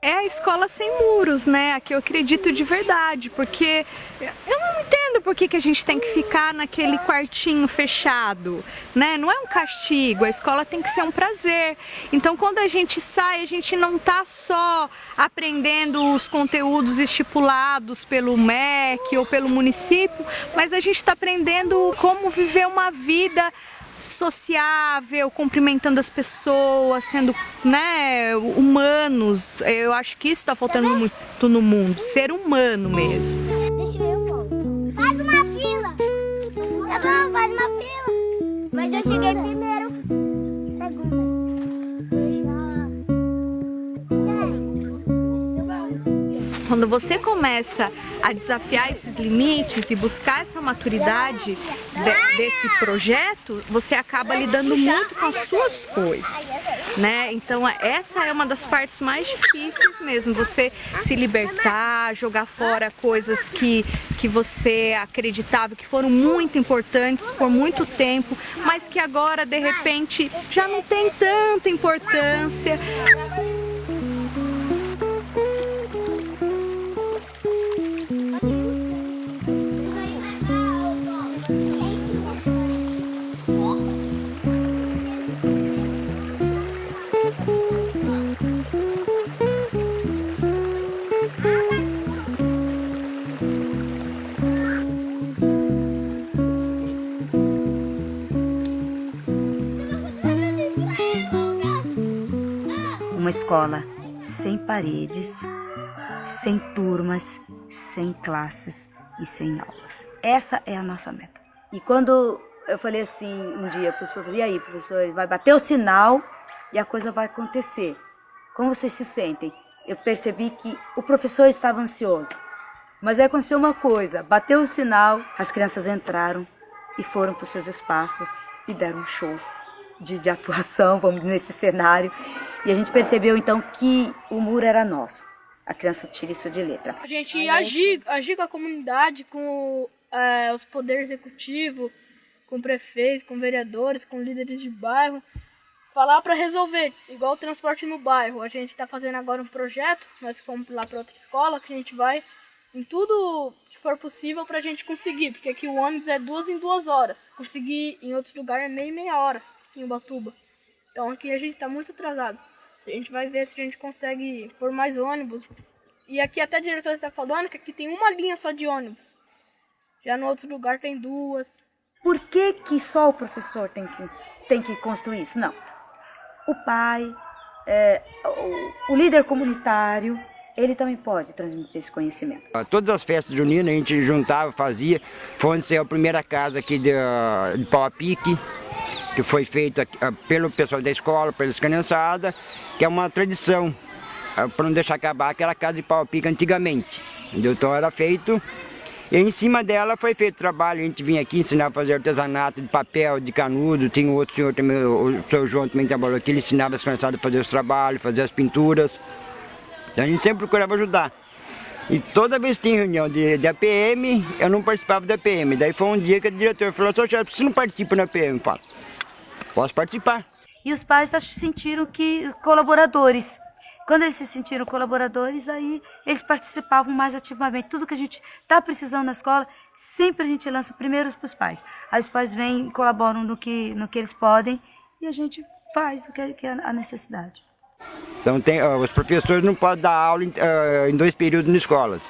É a escola sem muros, né? A que eu acredito de verdade, porque eu não entendo por que a gente tem que ficar naquele quartinho fechado, né? Não é um castigo, a escola tem que ser um prazer. Então quando a gente sai, a gente não tá só aprendendo os conteúdos estipulados pelo MEC ou pelo município, mas a gente está aprendendo como viver uma vida sociável, cumprimentando as pessoas, sendo, né, humanos. Eu acho que isso está faltando muito no mundo, ser humano mesmo. Deixa eu, pô. Faz uma fila. Tá bom, faz uma fila. Mas eu cheguei primeiro. Segunda. Quando você começa a desafiar esses limites e buscar essa maturidade desse projeto, você acaba lidando muito com as suas coisas, né? Então essa é uma das partes mais difíceis mesmo, você se libertar, jogar fora coisas que você acreditava que foram muito importantes por muito tempo, mas que agora de repente já não tem tanta importância. Uma escola sem paredes, sem turmas, sem classes e sem aulas. Essa é a nossa meta. E quando eu falei assim um dia para os professores, e aí, professor, vai bater o sinal e a coisa vai acontecer. Como vocês se sentem? Eu percebi que o professor estava ansioso. Mas aí aconteceu uma coisa, bateu o sinal, as crianças entraram e foram para os seus espaços e deram um show de atuação, vamos nesse cenário. E a gente percebeu então que o muro era nosso. A criança tira isso de letra. A gente agir com a comunidade, com os poderes executivos, com prefeitos, com vereadores, com líderes de bairro, falar para resolver, igual o transporte no bairro. A gente está fazendo agora um projeto, nós fomos lá para outra escola, que a gente vai em tudo que for possível para a gente conseguir, porque aqui o ônibus é 2 em 2 horas, conseguir em outros lugares é meia hora, aqui em Ubatuba. Então aqui a gente está muito atrasado. A gente vai ver se a gente consegue pôr mais ônibus. E aqui até a diretora está falando que aqui tem uma linha só de ônibus. Já no outro lugar tem 2. Por que só o professor tem que construir isso? Não. O pai, o líder comunitário, ele também pode transmitir esse conhecimento. Todas as festas juninas a gente juntava, fazia. Foi a primeira casa aqui de Pau a Pique, que foi feita pelo pessoal da escola, pelas criançadas, que é uma tradição, para não deixar acabar aquela casa de pau a pique antigamente. Então era feito, e em cima dela foi feito trabalho, a gente vinha aqui ensinar a fazer artesanato de papel, de canudo, tinha outro senhor também, o seu João também trabalhou aqui, ele ensinava as criançadas a fazer os trabalhos, fazer as pinturas. Então a gente sempre procurava ajudar. E toda vez que tinha reunião de APM, eu não participava da APM. Daí foi um dia que o diretor falou, você não participa da APM? Eu falo, posso participar. E os pais acho que sentiram que colaboradores. Quando eles se sentiram colaboradores, aí eles participavam mais ativamente. Tudo que a gente está precisando na escola, sempre a gente lança primeiro para os pais. Aí os pais vêm, colaboram no que eles podem e a gente faz o que é a necessidade. Então os professores não podem dar aula em 2 períodos nas escolas.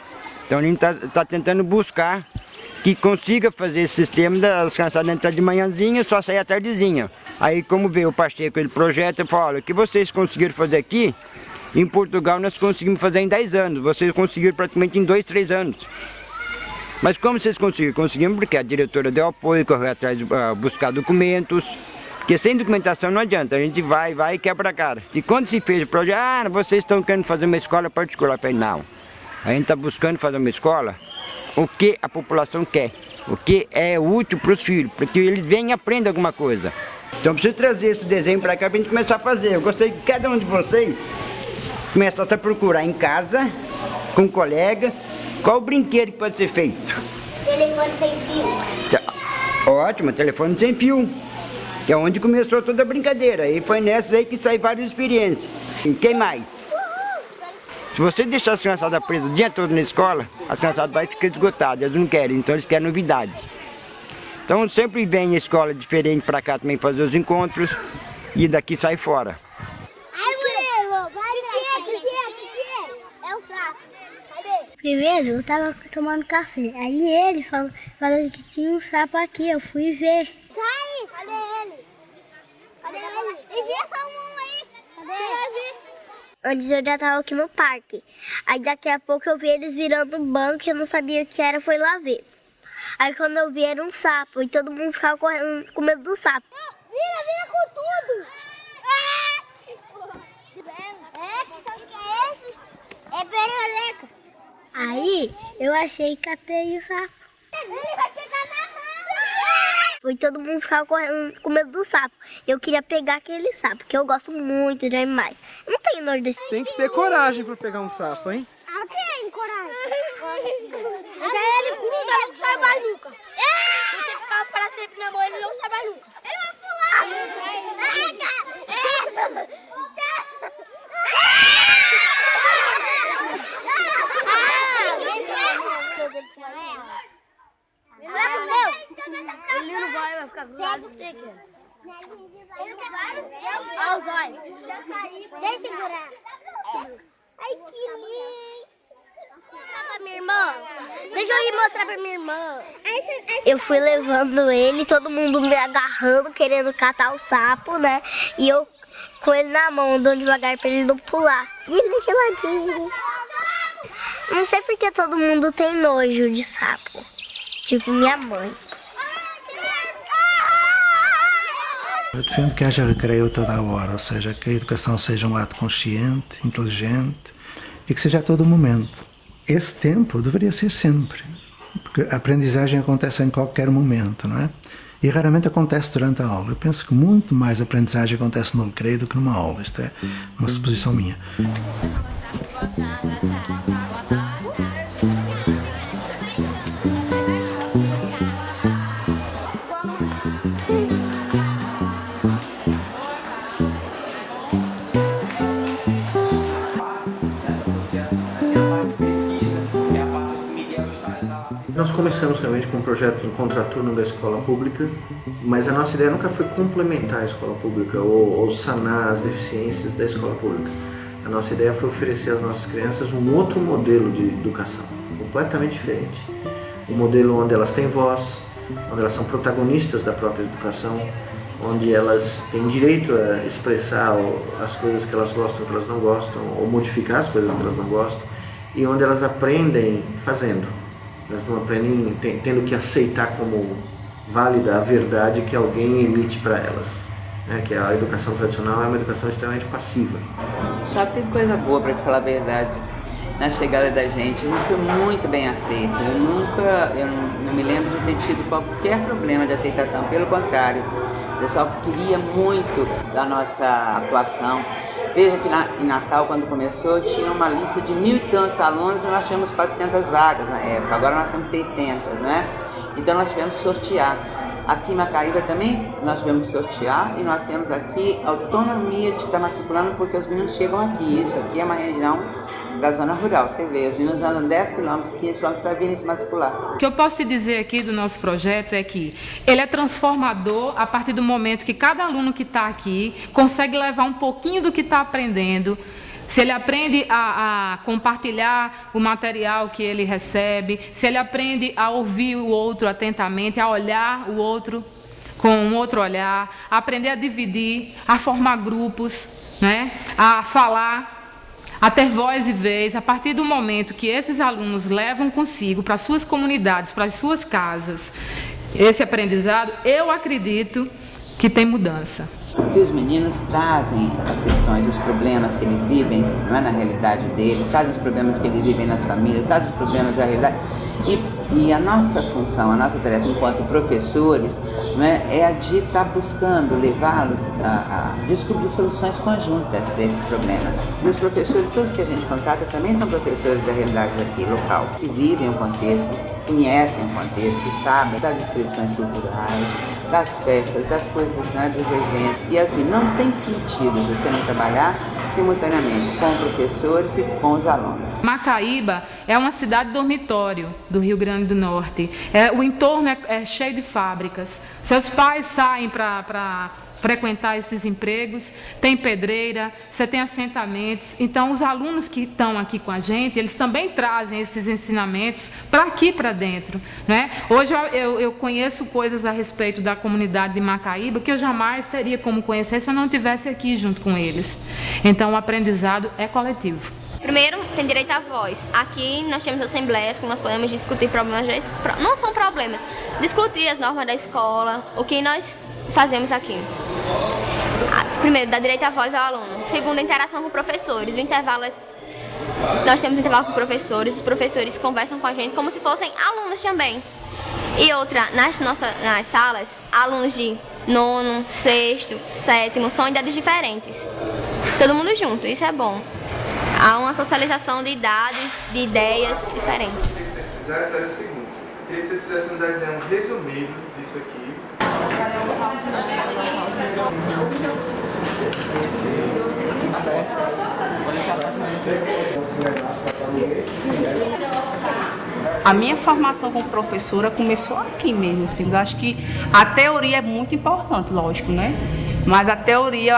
Então a gente está tentando buscar que consiga fazer esse sistema das criançadas entrar de manhãzinha, só sair à tardezinha. Aí como veio o Pacheco, ele projeta, eu falo, olha, o que vocês conseguiram fazer aqui, em Portugal nós conseguimos fazer em 10 anos, vocês conseguiram praticamente em 2, 3 anos. Mas como vocês conseguiram? Conseguimos porque a diretora deu apoio, correu atrás de buscar documentos, porque sem documentação não adianta, a gente vai e quebra a cara. E quando se fez o projeto, vocês estão querendo fazer uma escola particular. Eu falei, não, a gente está buscando fazer uma escola, o que a população quer, o que é útil para os filhos, para que eles venham e aprendam alguma coisa. Então preciso trazer esse desenho para cá para a gente começar a fazer. Eu gostaria que cada um de vocês começasse a procurar em casa, com um colega, qual o brinquedo que pode ser feito. Telefone sem fio. Ótimo, telefone sem fio. Que é onde começou toda a brincadeira. E foi nessa aí que saem várias experiências. E quem mais? Se você deixar as criançadas presas o dia todo na escola, as criançadas vão ficar esgotadas, eles não querem, então eles querem novidade. Então sempre vem a escola diferente para cá também fazer os encontros e daqui sai fora. Primeiro eu tava tomando café, aí ele falou que tinha um sapo aqui, eu fui ver. Sai! Cadê ele? Cadê ele? Envia só um aí! Cadê ele? Antes eu já tava aqui no parque, aí daqui a pouco eu vi eles virando um banco, eu não sabia o que era, fui lá ver. Aí quando eu vi era um sapo, e todo mundo ficava correndo com medo do sapo. Vira com tudo! É, que sabe o que é esse? É perereca. Aí eu achei e catei o sapo. Ele vai pegar na mão! Foi todo mundo ficava correndo com medo do sapo. Eu queria pegar aquele sapo, porque eu gosto muito de animais. Eu não tenho nojo desse. Tem que ter coragem pra pegar um sapo, hein? Eu tenho coragem. Mas aí ele gruda, ele não sai mais nunca. Se você ficar para sempre na mão, ele não sai mais nunca. Ele vai pular. Ele não vai ficar grudado em você, cara. Olha os olhos. Deixa eu segurar. Ai, que lindo. Pra minha irmã. Deixa eu ir mostrar pra minha irmã. Eu fui levando ele, todo mundo me agarrando, querendo catar o sapo, né? E eu com ele na mão, andando devagar pra ele não pular. E ele é geladinho. Não sei porque todo mundo tem nojo de sapo. Tipo minha mãe. Eu defendo que haja recreio toda a hora, ou seja, que a educação seja um ato consciente, inteligente e que seja a todo momento. Esse tempo deveria ser sempre, porque a aprendizagem acontece em qualquer momento, não é? E raramente acontece durante a aula. Eu penso que muito mais aprendizagem acontece no recreio do que numa aula. Isto é uma suposição minha. Nós começamos realmente com um projeto no contraturno da escola pública, mas a nossa ideia nunca foi complementar a escola pública ou sanar as deficiências da escola pública. A nossa ideia foi oferecer às nossas crianças um outro modelo de educação, completamente diferente. Um modelo onde elas têm voz, onde elas são protagonistas da própria educação, onde elas têm direito a expressar as coisas que elas gostam e que elas não gostam, ou modificar as coisas que elas não gostam, e onde elas aprendem fazendo. Elas não aprendem tendo que aceitar como válida a verdade que alguém emite para elas. Que a educação tradicional é uma educação extremamente passiva. Só teve coisa boa, para te falar a verdade, na chegada da gente. Isso foi muito bem aceito. Eu não me lembro de ter tido qualquer problema de aceitação. Pelo contrário, o pessoal queria muito da nossa atuação. Veja que em Natal, quando começou, tinha uma lista de 1.000 e tantos alunos e nós tínhamos 400 vagas na época. Agora nós temos 600, né? Então nós tivemos que sortear. Aqui em Macaíba também nós tivemos que sortear e nós temos aqui autonomia de estar matriculando porque os meninos chegam aqui. Isso aqui é uma região da zona rural, você vê, os meninos andam 10 quilômetros, 15 quilômetros para virem se matricular. O que eu posso te dizer aqui do nosso projeto é que ele é transformador a partir do momento que cada aluno que está aqui consegue levar um pouquinho do que está aprendendo. Se ele aprende a compartilhar o material que ele recebe, se ele aprende a ouvir o outro atentamente, a olhar o outro com um outro olhar, a aprender a dividir, a formar grupos, né? A falar, a ter voz e vez. A partir do momento que esses alunos levam consigo para suas comunidades, para as suas casas, esse aprendizado, eu acredito que tem mudança. E os meninos trazem as questões, os problemas que eles vivem, não é, na realidade deles, trazem os problemas que eles vivem nas famílias, trazem os problemas da realidade. E a nossa função, a nossa tarefa enquanto professores, não é a de estar buscando levá-los a descobrir soluções conjuntas para esses problemas. E os professores, todos que a gente contrata, também são professores da realidade aqui, local, que vivem o contexto, conhecem o contexto, que sabem das expressões culturais, das festas, das coisas, né, dos eventos. E assim, não tem sentido você não trabalhar simultaneamente com professores e com os alunos. Macaíba é uma cidade dormitório do Rio Grande do Norte. O entorno é cheio de fábricas. Seus pais saem para frequentar esses empregos, tem pedreira, você tem assentamentos. Então, os alunos que estão aqui com a gente, eles também trazem esses ensinamentos para aqui, para dentro, né? Hoje eu conheço coisas a respeito da comunidade de Macaíba que eu jamais teria como conhecer se eu não estivesse aqui junto com eles. Então, o aprendizado é coletivo. Primeiro, tem direito à voz. Aqui nós temos assembleias que nós podemos discutir problemas, não são problemas, discutir as normas da escola, o que nós fazemos aqui. Primeiro, dá direito à voz ao aluno. Segundo, a interação com professores. O intervalo Nós temos intervalo com professores, os professores conversam com a gente como se fossem alunos também. E outra, nas salas, alunos de 9º, 6º, 7º, são idades diferentes. Todo mundo junto, isso é bom. Há uma socialização de idades, de ideias diferentes. Se vocês fizessem, era o seguinte, eu queria que vocês fizessem um desenho resumido disso aqui. A minha formação como professora começou aqui mesmo, assim. Eu acho que a teoria é muito importante, lógico, né? Mas a teoria,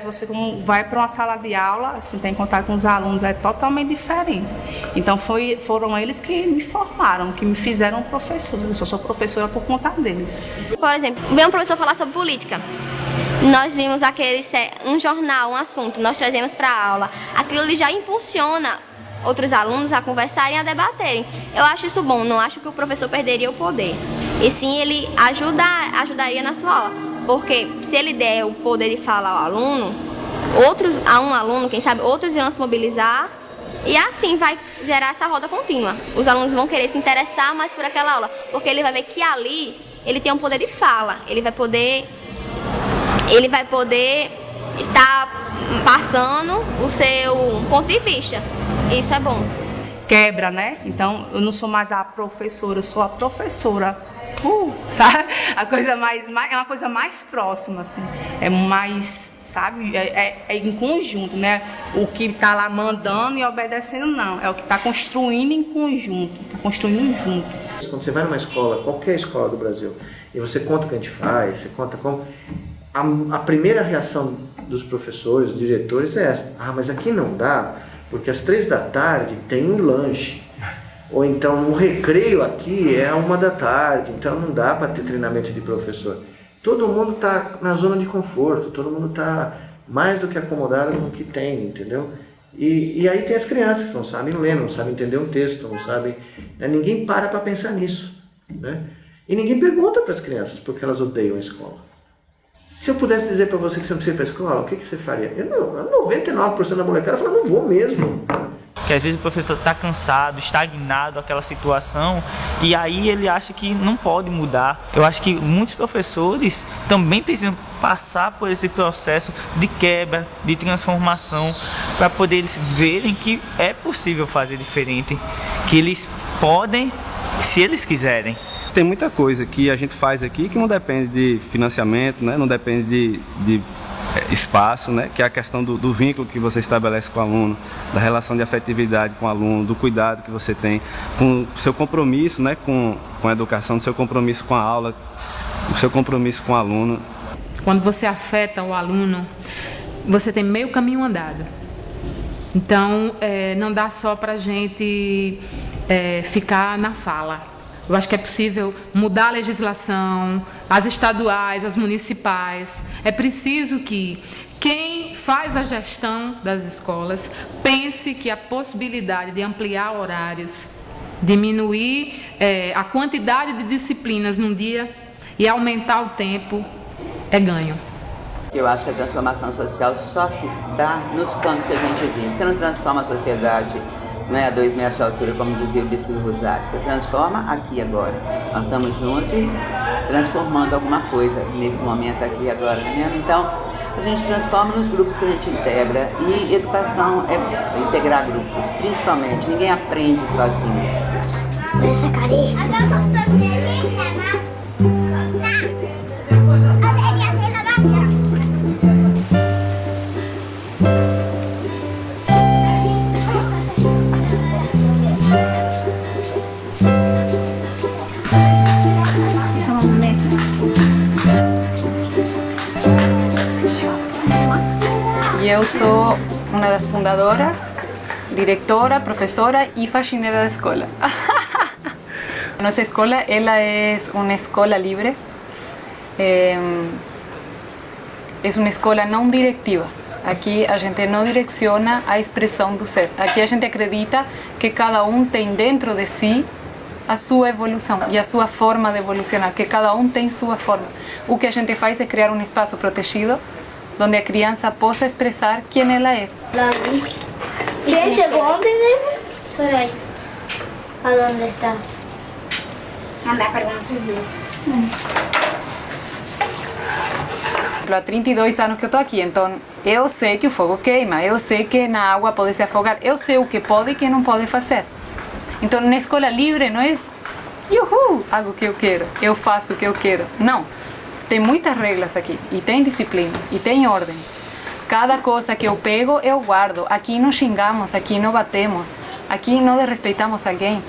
você como vai para uma sala de aula, assim, tem contato com os alunos, é totalmente diferente. Então foram eles que me formaram, que me fizeram professora. Eu só sou professora por conta deles. Por exemplo, veio um professor falar sobre política. Nós vimos um jornal, um assunto, nós trazemos para a aula. Aquilo ali já impulsiona outros alunos a conversarem, a debaterem. Eu acho isso bom, não acho que o professor perderia o poder. E sim, ele ajudaria na sua aula. Porque se ele der o poder de fala ao aluno, a um aluno, quem sabe, outros irão se mobilizar e assim vai gerar essa roda contínua. Os alunos vão querer se interessar mais por aquela aula, porque ele vai ver que ali ele tem um poder de fala, ele vai poder estar passando o seu ponto de vista. Isso é bom. Quebra, né? Então, eu não sou mais a professora, eu sou a professora. Sabe? É uma coisa mais próxima, assim. É mais, sabe? É em conjunto, né? O que está lá mandando e obedecendo, não. É o que está construindo em conjunto, está construindo junto. Quando você vai numa escola, qualquer escola do Brasil, e você conta o que a gente faz, você conta como... A primeira reação dos professores, dos diretores é essa. Ah, mas aqui não dá, porque às 3 da tarde tem um lanche. Ou então, o recreio aqui é 1 da tarde, então não dá para ter treinamento de professor. Todo mundo está na zona de conforto, todo mundo está mais do que acomodado com o que tem, entendeu? E aí tem as crianças que não sabem ler, não sabem entender um texto, não sabem... Né? Ninguém para pensar nisso, né? E ninguém pergunta para as crianças porque elas odeiam a escola. Se eu pudesse dizer para você que você não precisa ir para a escola, o que você faria? 99% da molecada fala, não vou mesmo. Que às vezes o professor está cansado, estagnado aquela situação e aí ele acha que não pode mudar. Eu acho que muitos professores também precisam passar por esse processo de quebra, de transformação, para poder eles verem que é possível fazer diferente, que eles podem, se eles quiserem. Tem muita coisa que a gente faz aqui que não depende de financiamento, né? Não depende de espaço, né? Que é a questão do vínculo que você estabelece com o aluno, da relação de afetividade com o aluno, do cuidado que você tem, com o seu compromisso, né? com a educação, do seu compromisso com a aula, do seu compromisso com o aluno. Quando você afeta o aluno, você tem meio caminho andado. Então, não dá só para a gente ficar na fala. Eu acho que é possível mudar a legislação, as estaduais, as municipais. É preciso que quem faz a gestão das escolas pense que a possibilidade de ampliar horários, diminuir a quantidade de disciplinas num dia e aumentar o tempo é ganho. Eu acho que a transformação social só se dá nos cantos que a gente vive. Você não transforma a sociedade, não é a 2 metros de altura, como dizia o Bispo do Rosário. Você transforma aqui agora. Nós estamos juntos, transformando alguma coisa nesse momento aqui agora mesmo. Então, a gente transforma nos grupos que a gente integra. E educação é integrar grupos, principalmente. Ninguém aprende sozinho. Essa Eu sou uma das fundadoras, diretora, professora e faxineira da escola. Nossa escola ela é uma escola livre, é uma escola não diretiva. Aqui a gente não direciona a expressão do ser. Aqui a gente acredita que cada um tem dentro de si a sua evolução e a sua forma de evolucionar, que cada um tem sua forma. O que a gente faz é criar um espaço protegido onde a criança possa expressar quem ela é. E Gente, chegou ontem, né? Peraí. Olha onde está. Não dá para subir. Há 32 anos que eu estou aqui, então eu sei que o fogo queima, eu sei que na água pode se afogar, eu sei o que pode e o que não pode fazer. Então na escola livre não é algo que eu quero, eu faço o que eu quero. Não, tem muitas regras aqui, e tem disciplina, e tem ordem. Cada coisa que eu pego, eu guardo. Aqui não xingamos, aqui não batemos, aqui não desrespeitamos alguém.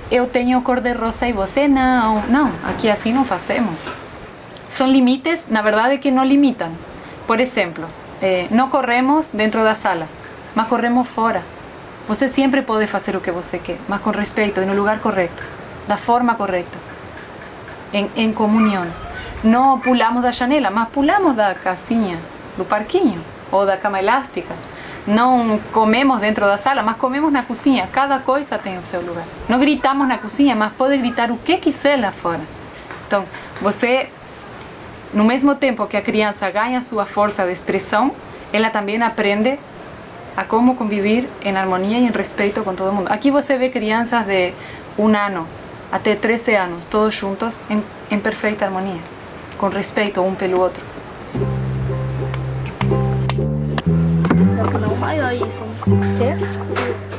Eu tenho cor de rosa e você não. Não, aqui assim não fazemos. São limites, na verdade, que não limitam. Por exemplo, não corremos dentro da sala, mas corremos fora. Você sempre pode fazer o que você quer, mas com respeito e no lugar correto, da forma correta, em comunhão. Não pulamos da janela, mas pulamos da casinha, do parquinho ou da cama elástica. Não comemos dentro da sala, mas comemos na cozinha. Cada coisa tem o seu lugar. Não gritamos na cozinha, mas pode gritar o que quiser lá fora. Então, você... No mesmo tempo que a criança ganha sua força de expressão, ela também aprende a como conviver em harmonia e em respeito com todo mundo. Aqui você vê crianças de 1 ano até 13 anos, todos juntos, em perfeita harmonia, com respeito um pelo outro. Não maior isso, certo?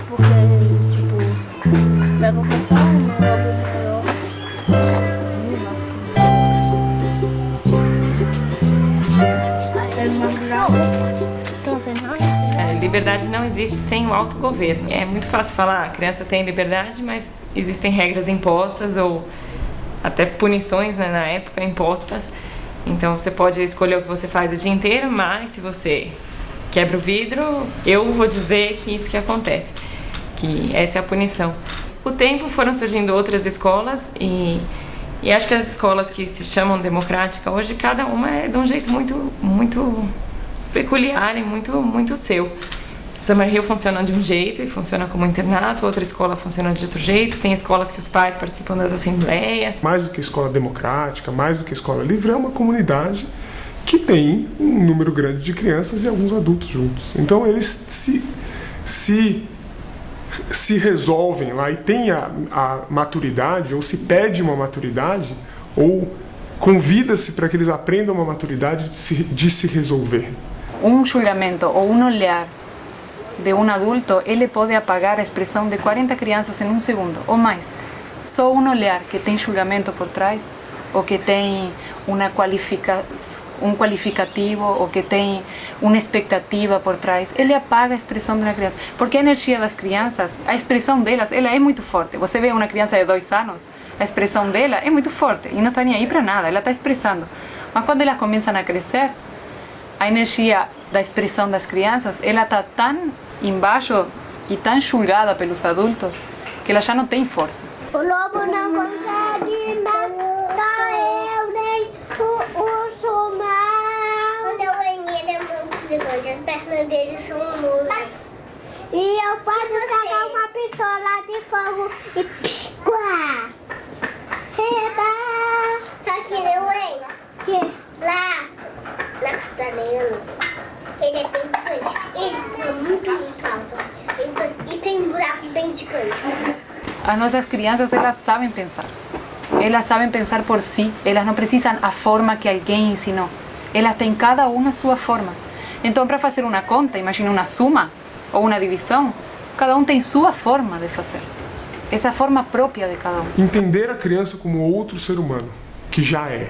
Porque, tipo, pega o botão, não é o maior. Liberdade não existe sem o autogoverno. É muito fácil falar, a criança tem liberdade, mas existem regras impostas ou até punições, né, na época impostas. Então você pode escolher o que você faz o dia inteiro, mas se você quebra o vidro, eu vou dizer que isso que acontece, que essa é a punição. Com o tempo foram surgindo outras escolas e acho que as escolas que se chamam democrática hoje, cada uma é de um jeito muito peculiar e muito seu. Summerhill funciona de um jeito e funciona como internato, outra escola funciona de outro jeito, tem escolas que os pais participam das assembleias. Mais do que escola democrática, mais do que escola livre, é uma comunidade que tem um número grande de crianças e alguns adultos juntos. Então eles se resolvem lá e tem a maturidade, ou se pede uma maturidade, ou convida-se para que eles aprendam uma maturidade de se resolver. Um julgamento ou um olhar de um adulto, ele pode apagar a expressão de 40 crianças em um segundo, ou mais. Só um olhar que tem julgamento por trás, ou que tem um qualificativo, ou que tem uma expectativa por trás, ele apaga a expressão de uma criança. Porque a energia das crianças, a expressão delas, ela é muito forte. Você vê uma criança de 2 anos, a expressão dela é muito forte e não está nem aí para nada, ela está expressando. Mas quando elas começam a crescer, a energia da expressão das crianças, ela está tão embaixo e tão julgada pelos adultos que ela já não tem força. O lobo não consegue matar eu nem o urso mal. Quando eu ganhei, ele é muito gigante, as pernas dele são longas. E eu posso pegar uma pistola de fogo e psquá. Só que não é? Que? Lá, na Catarina, ele é bem gigante. Ele é muito alto. E tem um buraco bem gigante. As nossas crianças, elas sabem pensar. Elas sabem pensar por si. Elas não precisam a forma que alguém ensinou. Elas têm cada uma a sua forma. Então, para fazer uma conta, imagina uma soma ou uma divisão, cada um tem sua forma de fazer. Essa forma própria de cada um. Entender a criança como outro ser humano, que já é.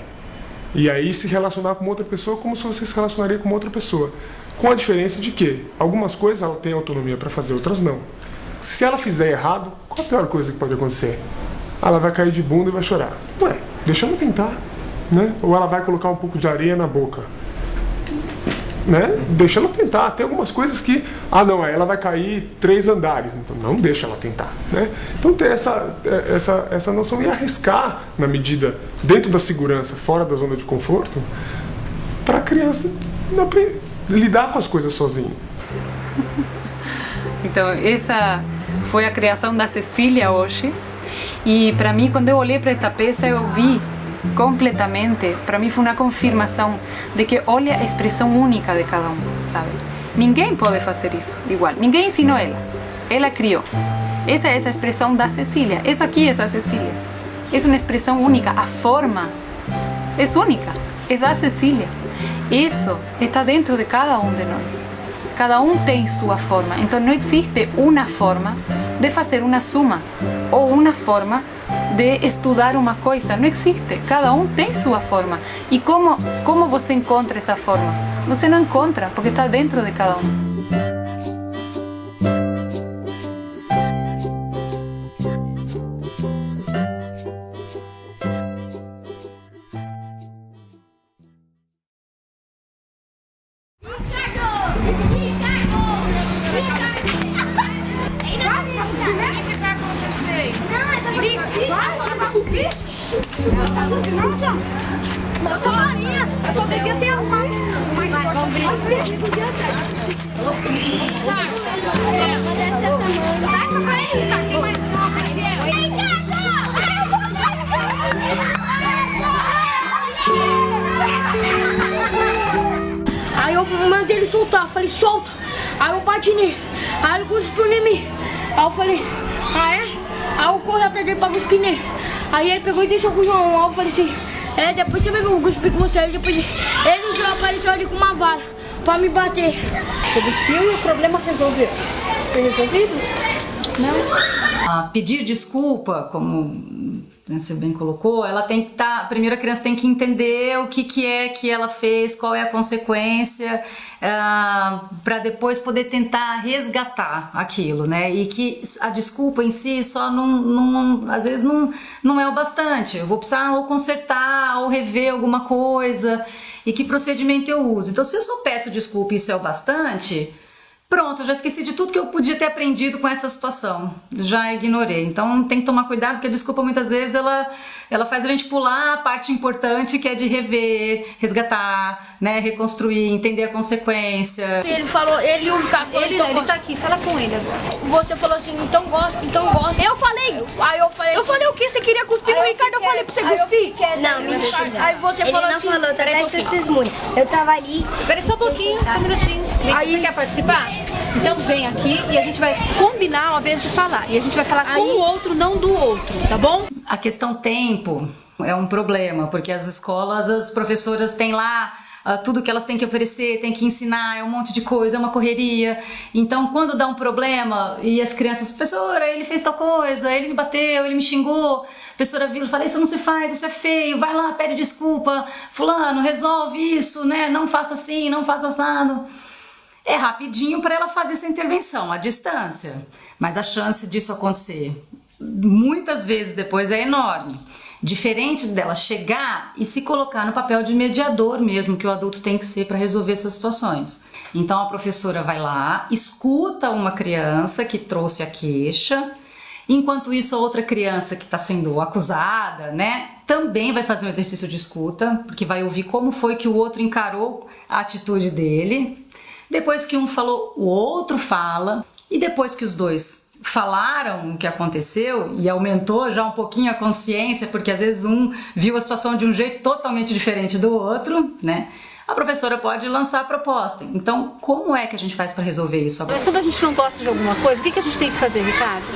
E aí se relacionar com outra pessoa como se você se relacionaria com outra pessoa. Com a diferença de que algumas coisas ela tem autonomia para fazer, outras não. Se ela fizer errado, qual a pior coisa que pode acontecer? Ela vai cair de bunda e vai chorar. Ué, deixa ela tentar, né? Ou ela vai colocar um pouco de areia na boca, né? Deixa ela tentar. Tem algumas coisas que, não, ela vai cair 3 andares, então não deixa ela tentar, né? Então ter essa noção e arriscar na medida, dentro da segurança, fora da zona de conforto, para a criança lidar com as coisas sozinha. Então, essa foi a criação da Cecília hoje. E para mim, quando eu olhei para essa peça, eu vi completamente, para mim foi uma confirmação de que olha a expressão única de cada um, sabe? Ninguém pode fazer isso igual. Ninguém ensinou ela. Ela criou. Essa é essa expressão da Cecília. Isso aqui é a Cecília. É uma expressão única. A forma é única. É da Cecília. Isso está dentro de cada um de nós. Cada um tem sua forma. Então não existe uma forma de fazer uma suma ou uma forma de estudar uma coisa. Não existe. Cada um tem sua forma. E como você encontra essa forma? Você não encontra, porque está dentro de cada um. Eu só devia ter arrumado. Aí eu mandei ele soltar, falei, solta. Aí eu bati nele, aí ele cuspiu em mim. Aí eu falei, ah é? Aí eu corri atrás dele pra cuspir nele. Aí ele pegou e deixou com o João. Aí eu falei assim, depois você vai ver o cuspir com você. Aí depois ele e o João apareceu ali com uma vara pra me bater. Você cuspiu e o problema resolveu. Foi resolvido? Não. Pedir desculpa, como você bem colocou, ela tem que estar. Primeiro a criança tem que entender o que é que ela fez, qual é a consequência, para depois poder tentar resgatar aquilo, né? E que a desculpa em si só às vezes não é o bastante. Eu vou precisar ou consertar ou rever alguma coisa. E que procedimento eu uso. Então, se eu só peço desculpa e isso é o bastante, pronto, eu já esqueci de tudo que eu podia ter aprendido com essa situação. Já ignorei. Então tem que tomar cuidado, porque a desculpa muitas vezes ela faz a gente pular a parte importante, que é de rever, resgatar, né, reconstruir, entender a consequência. Ele falou, ele e o Ricardo falou, ele tá aqui, fala com ele agora. Você falou assim, então gosta. Eu falei. Aí eu falei assim, falei o quê? Você queria cuspir no Ricardo? Eu falei pra você cuspir? Não, mentira. Aí você falou assim, ele não falou, deixa esses muito. Eu tava ali. Peraí só um pouquinho, só um minutinho. Aí, você quer participar? Então vem aqui e a gente vai combinar uma vez de falar. E a gente vai falar com o outro, não do outro, tá bom? A questão tempo é um problema, porque as escolas, as professoras têm lá tudo que elas têm que oferecer, têm que ensinar, é um monte de coisa, é uma correria. Então, quando dá um problema e as crianças, professora, ele fez tal coisa, ele me bateu, ele me xingou, a professora vira e fala, isso não se faz, isso é feio, vai lá, pede desculpa, fulano, resolve isso, né? Não faça assim, não faça assado. É rapidinho para ela fazer essa intervenção, à distância, mas a chance disso acontecer muitas vezes depois é enorme. Diferente dela chegar e se colocar no papel de mediador mesmo, que o adulto tem que ser para resolver essas situações. Então a professora vai lá, escuta uma criança que trouxe a queixa, enquanto isso a outra criança que está sendo acusada, né, também vai fazer um exercício de escuta, porque vai ouvir como foi que o outro encarou a atitude dele. Depois que um falou, o outro fala, e depois que os dois falaram o que aconteceu e aumentou já um pouquinho a consciência, porque às vezes um viu a situação de um jeito totalmente diferente do outro, né? A professora pode lançar a proposta. Então, como é que a gente faz para resolver isso agora? Mas quando a gente não gosta de alguma coisa, o que a gente tem que fazer, Ricardo?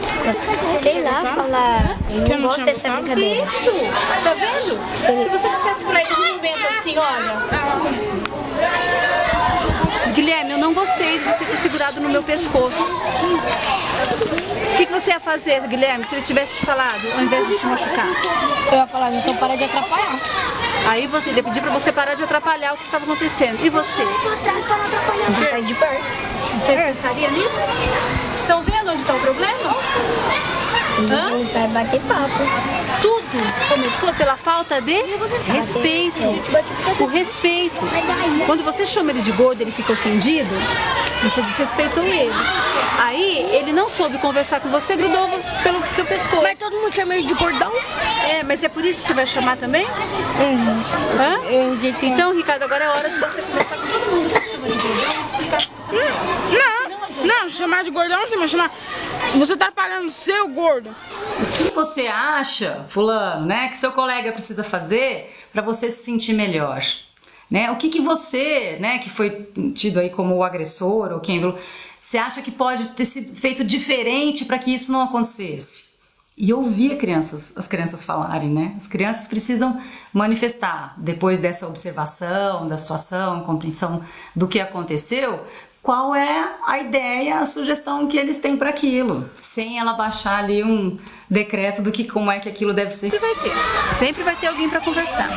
Sei lá, falar. Eu não gosto dessa brincadeira. Isso! Tá vendo? Sim. Se você dissesse pra ele num momento assim, olha... Guilherme, eu não gostei de você ter segurado no meu pescoço. O que você ia fazer, Guilherme, se ele tivesse te falado, ao invés de te machucar? Eu ia falar, então para de atrapalhar. Aí ele pediu pra você parar de atrapalhar o que estava acontecendo. E você? Eu vou sair de perto. Você pensaria nisso? Estão vendo onde está o problema? Não sai bater papo. Tudo começou pela falta de respeito. O respeito. Quando você chama ele de gordo, ele fica ofendido, você desrespeitou ele. Aí ele não soube conversar com você, grudou pelo seu pescoço. Mas todo mundo chama ele de gordão? É, mas é por isso que você vai chamar também? Hã? Então, Ricardo, agora é hora de você conversar com todo mundo que te chama de gordão e explicar o que você gosta. Não, chamar de gordão você vai chamar. Você tá parando seu gordo. O que você acha, fulano, né, que seu colega precisa fazer para você se sentir melhor? né? O que você, né, que foi tido aí como o agressor ou quem, você acha que pode ter sido feito diferente para que isso não acontecesse? E ouvir as crianças falarem, né? As crianças precisam manifestar, depois dessa observação da situação, compreensão do que aconteceu, qual é a ideia, a sugestão que eles têm para aquilo, sem ela baixar ali um decreto do que como é que aquilo deve ser. Sempre vai ter alguém para conversar.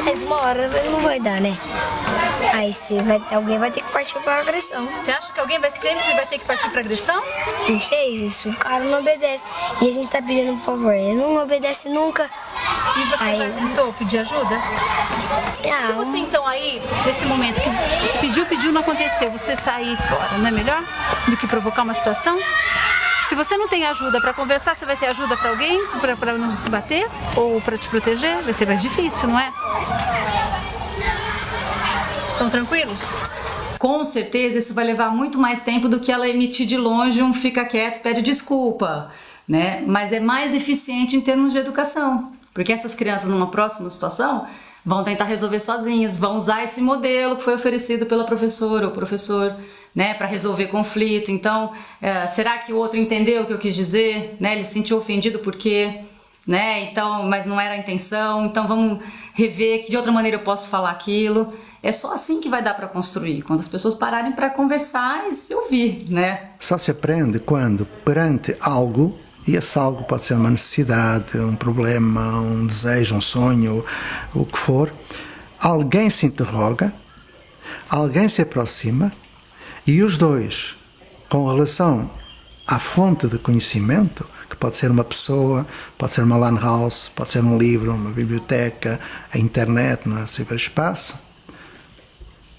Mas uma hora não vai dar, né? Aí alguém vai ter que partir para agressão. Você acha que alguém sempre vai ter que partir para agressão? Não sei, isso. O cara não obedece. E a gente tá pedindo por favor. Ele não obedece nunca. E você já tentou pedir ajuda? Se você então aí, nesse momento que você pediu, não aconteceu, você sair fora, não é melhor do que provocar uma situação? Se você não tem ajuda para conversar, você vai ter ajuda para alguém, para não se bater ou para te proteger? Vai ser mais difícil, não é? Estão tranquilos? Com certeza isso vai levar muito mais tempo do que ela emitir de longe um fica quieto, pede desculpa, né? Mas é mais eficiente em termos de educação, porque essas crianças numa próxima situação vão tentar resolver sozinhas, vão usar esse modelo que foi oferecido pela professora ou professor, né, para resolver conflito. Então, será que o outro entendeu o que eu quis dizer? Né? Ele se sentiu ofendido por quê? Né? Então, mas não era a intenção, então vamos rever que de outra maneira eu posso falar aquilo. É só assim que vai dar para construir, quando as pessoas pararem para conversar e se ouvir, né? Só se aprende quando, perante algo, e esse algo pode ser uma necessidade, um problema, um desejo, um sonho, o que for, alguém se interroga, alguém se aproxima e os dois, com relação à fonte de conhecimento, que pode ser uma pessoa, pode ser uma lan house, pode ser um livro, uma biblioteca, a internet, no ciberespaço,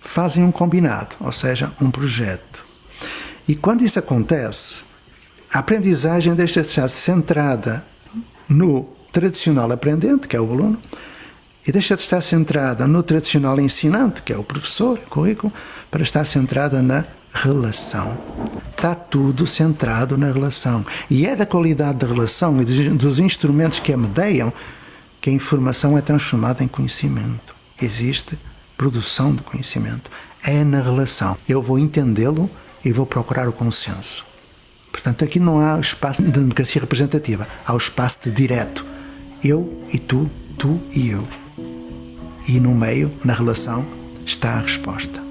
fazem um combinado, ou seja, um projeto. E quando isso acontece, a aprendizagem deixa de estar centrada no tradicional aprendente, que é o aluno, e deixa de estar centrada no tradicional ensinante, que é o professor, o currículo, para estar centrada na relação. Está tudo centrado na relação. E é da qualidade da relação e dos instrumentos que a medeiam que a informação é transformada em conhecimento. Existe produção de conhecimento. É na relação. Eu vou entendê-lo e vou procurar o consenso. Portanto, aqui não há espaço de democracia representativa. Há o espaço de direto. Eu e tu e eu. E no meio, na relação, está a resposta.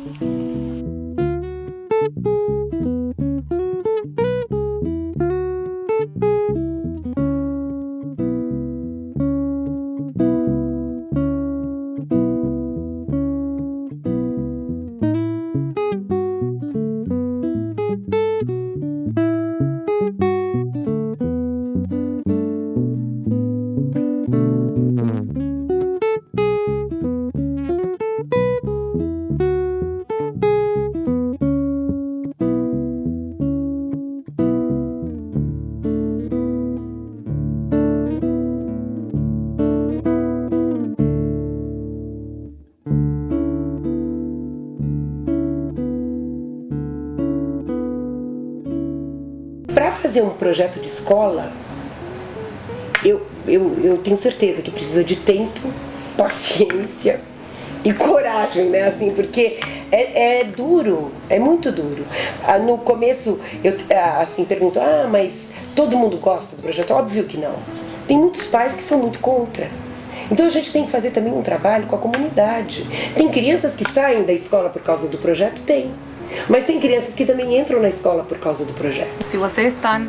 Para fazer um projeto de escola, eu tenho certeza que precisa de tempo, paciência e coragem, né? Assim, porque é duro, é muito duro. No começo, eu assim, pergunto, mas todo mundo gosta do projeto? Óbvio que não. Tem muitos pais que são muito contra. Então a gente tem que fazer também um trabalho com a comunidade. Tem crianças que saem da escola por causa do projeto? Tem. Mas tem crianças que também entram na escola por causa do projeto. Se vocês estão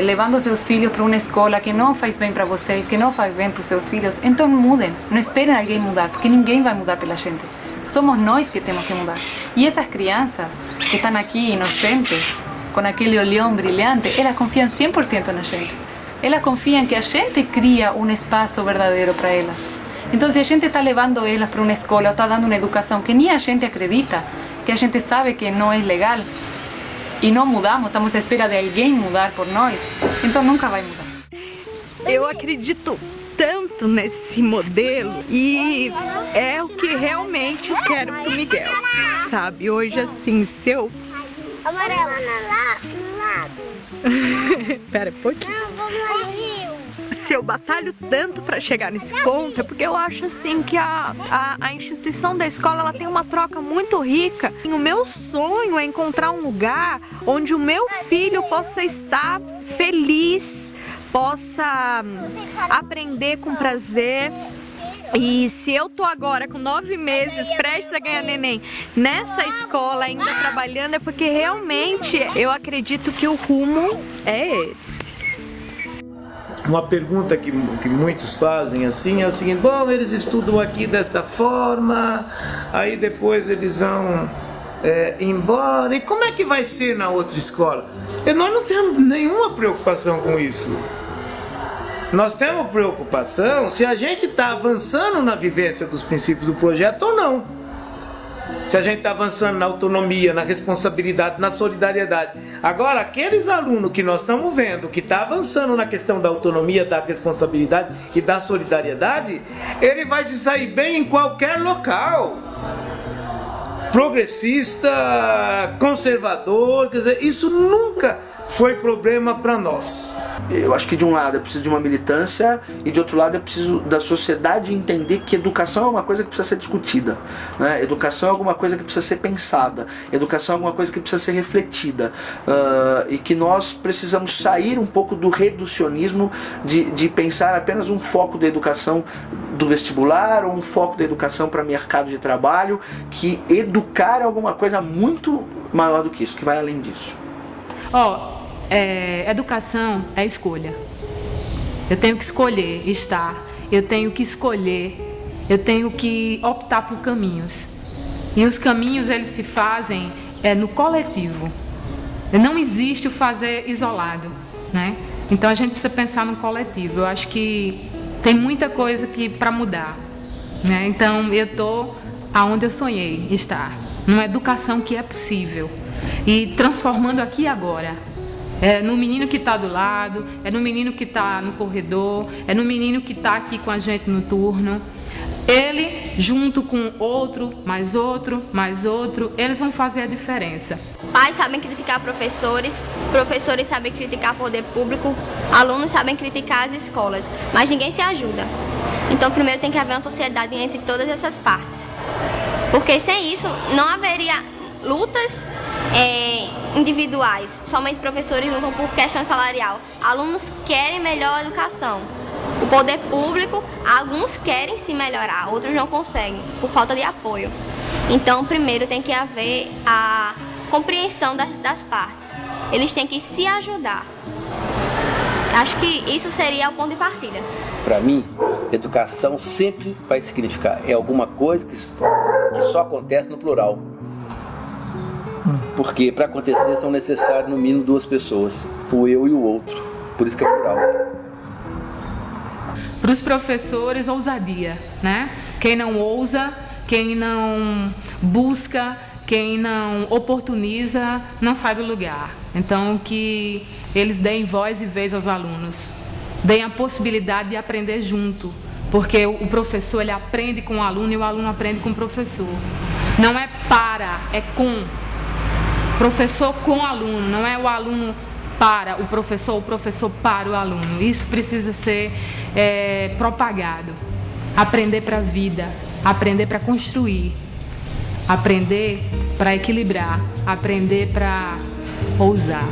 levando seus filhos para uma escola que não faz bem para vocês, que não faz bem para os seus filhos, então mudem. Não esperem alguém mudar, porque ninguém vai mudar pela gente. Somos nós que temos que mudar. E essas crianças que estão aqui inocentes, com aquele olhão brilhante, elas confiam 100% na gente. Elas confiam que a gente cria um espaço verdadeiro para elas. Então, se a gente está levando elas para uma escola ou está dando uma educação que nem a gente acredita, que a gente sabe que não é legal e não mudamos, estamos à espera de alguém mudar por nós, então nunca vai mudar. Eu acredito tanto nesse modelo e é o que realmente eu quero pro Miguel, sabe? Hoje, assim, se eu... Amarela lá, do lado. Espera um pouquinho. Não, vamos lá no rio. se eu batalho tanto para chegar nesse ponto, é porque eu acho assim que a instituição da escola ela tem uma troca muito rica. E o meu sonho é encontrar um lugar onde o meu filho possa estar feliz, possa aprender com prazer. E se eu tô agora com 9 meses, prestes a ganhar neném, nessa escola ainda trabalhando, é porque realmente eu acredito que o rumo é esse. Uma pergunta que muitos fazem assim é o seguinte: bom, eles estudam aqui desta forma, aí depois eles vão embora, e como é que vai ser na outra escola? E nós não temos nenhuma preocupação com isso. Nós temos preocupação se a gente está avançando na vivência dos princípios do projeto ou não. Se a gente está avançando na autonomia, na responsabilidade, na solidariedade. Agora, aqueles alunos que nós estamos vendo que está avançando na questão da autonomia, da responsabilidade e da solidariedade, ele vai se sair bem em qualquer local. Progressista, conservador, quer dizer, isso nunca foi problema para nós. Eu acho que de um lado é preciso de uma militância e de outro lado é preciso da sociedade entender que educação é uma coisa que precisa ser discutida, né? Educação é alguma coisa que precisa ser pensada, educação é alguma coisa que precisa ser refletida, e que nós precisamos sair um pouco do reducionismo de pensar apenas um foco da educação do vestibular ou um foco da educação para mercado de trabalho, que educar é alguma coisa muito maior do que isso, que vai além disso. Educação é escolha. Eu tenho que escolher estar, eu tenho que escolher, eu tenho que optar por caminhos. E os caminhos, eles se fazem no coletivo. Não existe o fazer isolado, né? Então a gente precisa pensar no coletivo. Eu acho que tem muita coisa para mudar, né? Então eu estou aonde eu sonhei estar, numa educação que é possível e transformando aqui e agora. É no menino que está do lado, é no menino que está no corredor, é no menino que está aqui com a gente no turno. Ele, junto com outro, mais outro, mais outro, eles vão fazer a diferença. Pais sabem criticar professores, professores sabem criticar poder público, alunos sabem criticar as escolas, mas ninguém se ajuda. Então primeiro tem que haver uma sociedade entre todas essas partes. Porque sem isso não haveria lutas individuais, somente professores lutam por questão salarial. Alunos querem melhor educação. O poder público, alguns querem se melhorar, outros não conseguem, por falta de apoio. Então, primeiro tem que haver a compreensão das partes. Eles têm que se ajudar. Acho que isso seria o ponto de partida. Para mim, educação sempre vai significar alguma coisa que só acontece no plural. Porque para acontecer são necessárias no mínimo 2 pessoas, o eu e o outro, por isso que é plural. Para os professores, ousadia, né? Quem não ousa, quem não busca, quem não oportuniza, não sai do lugar. Então que eles deem voz e vez aos alunos, deem a possibilidade de aprender junto, porque o professor ele aprende com o aluno e o aluno aprende com o professor. Não é para, é com. Professor com aluno, não é o aluno para o professor para o aluno. Isso precisa ser propagado. Aprender para a vida, aprender para construir, aprender para equilibrar, aprender para ousar.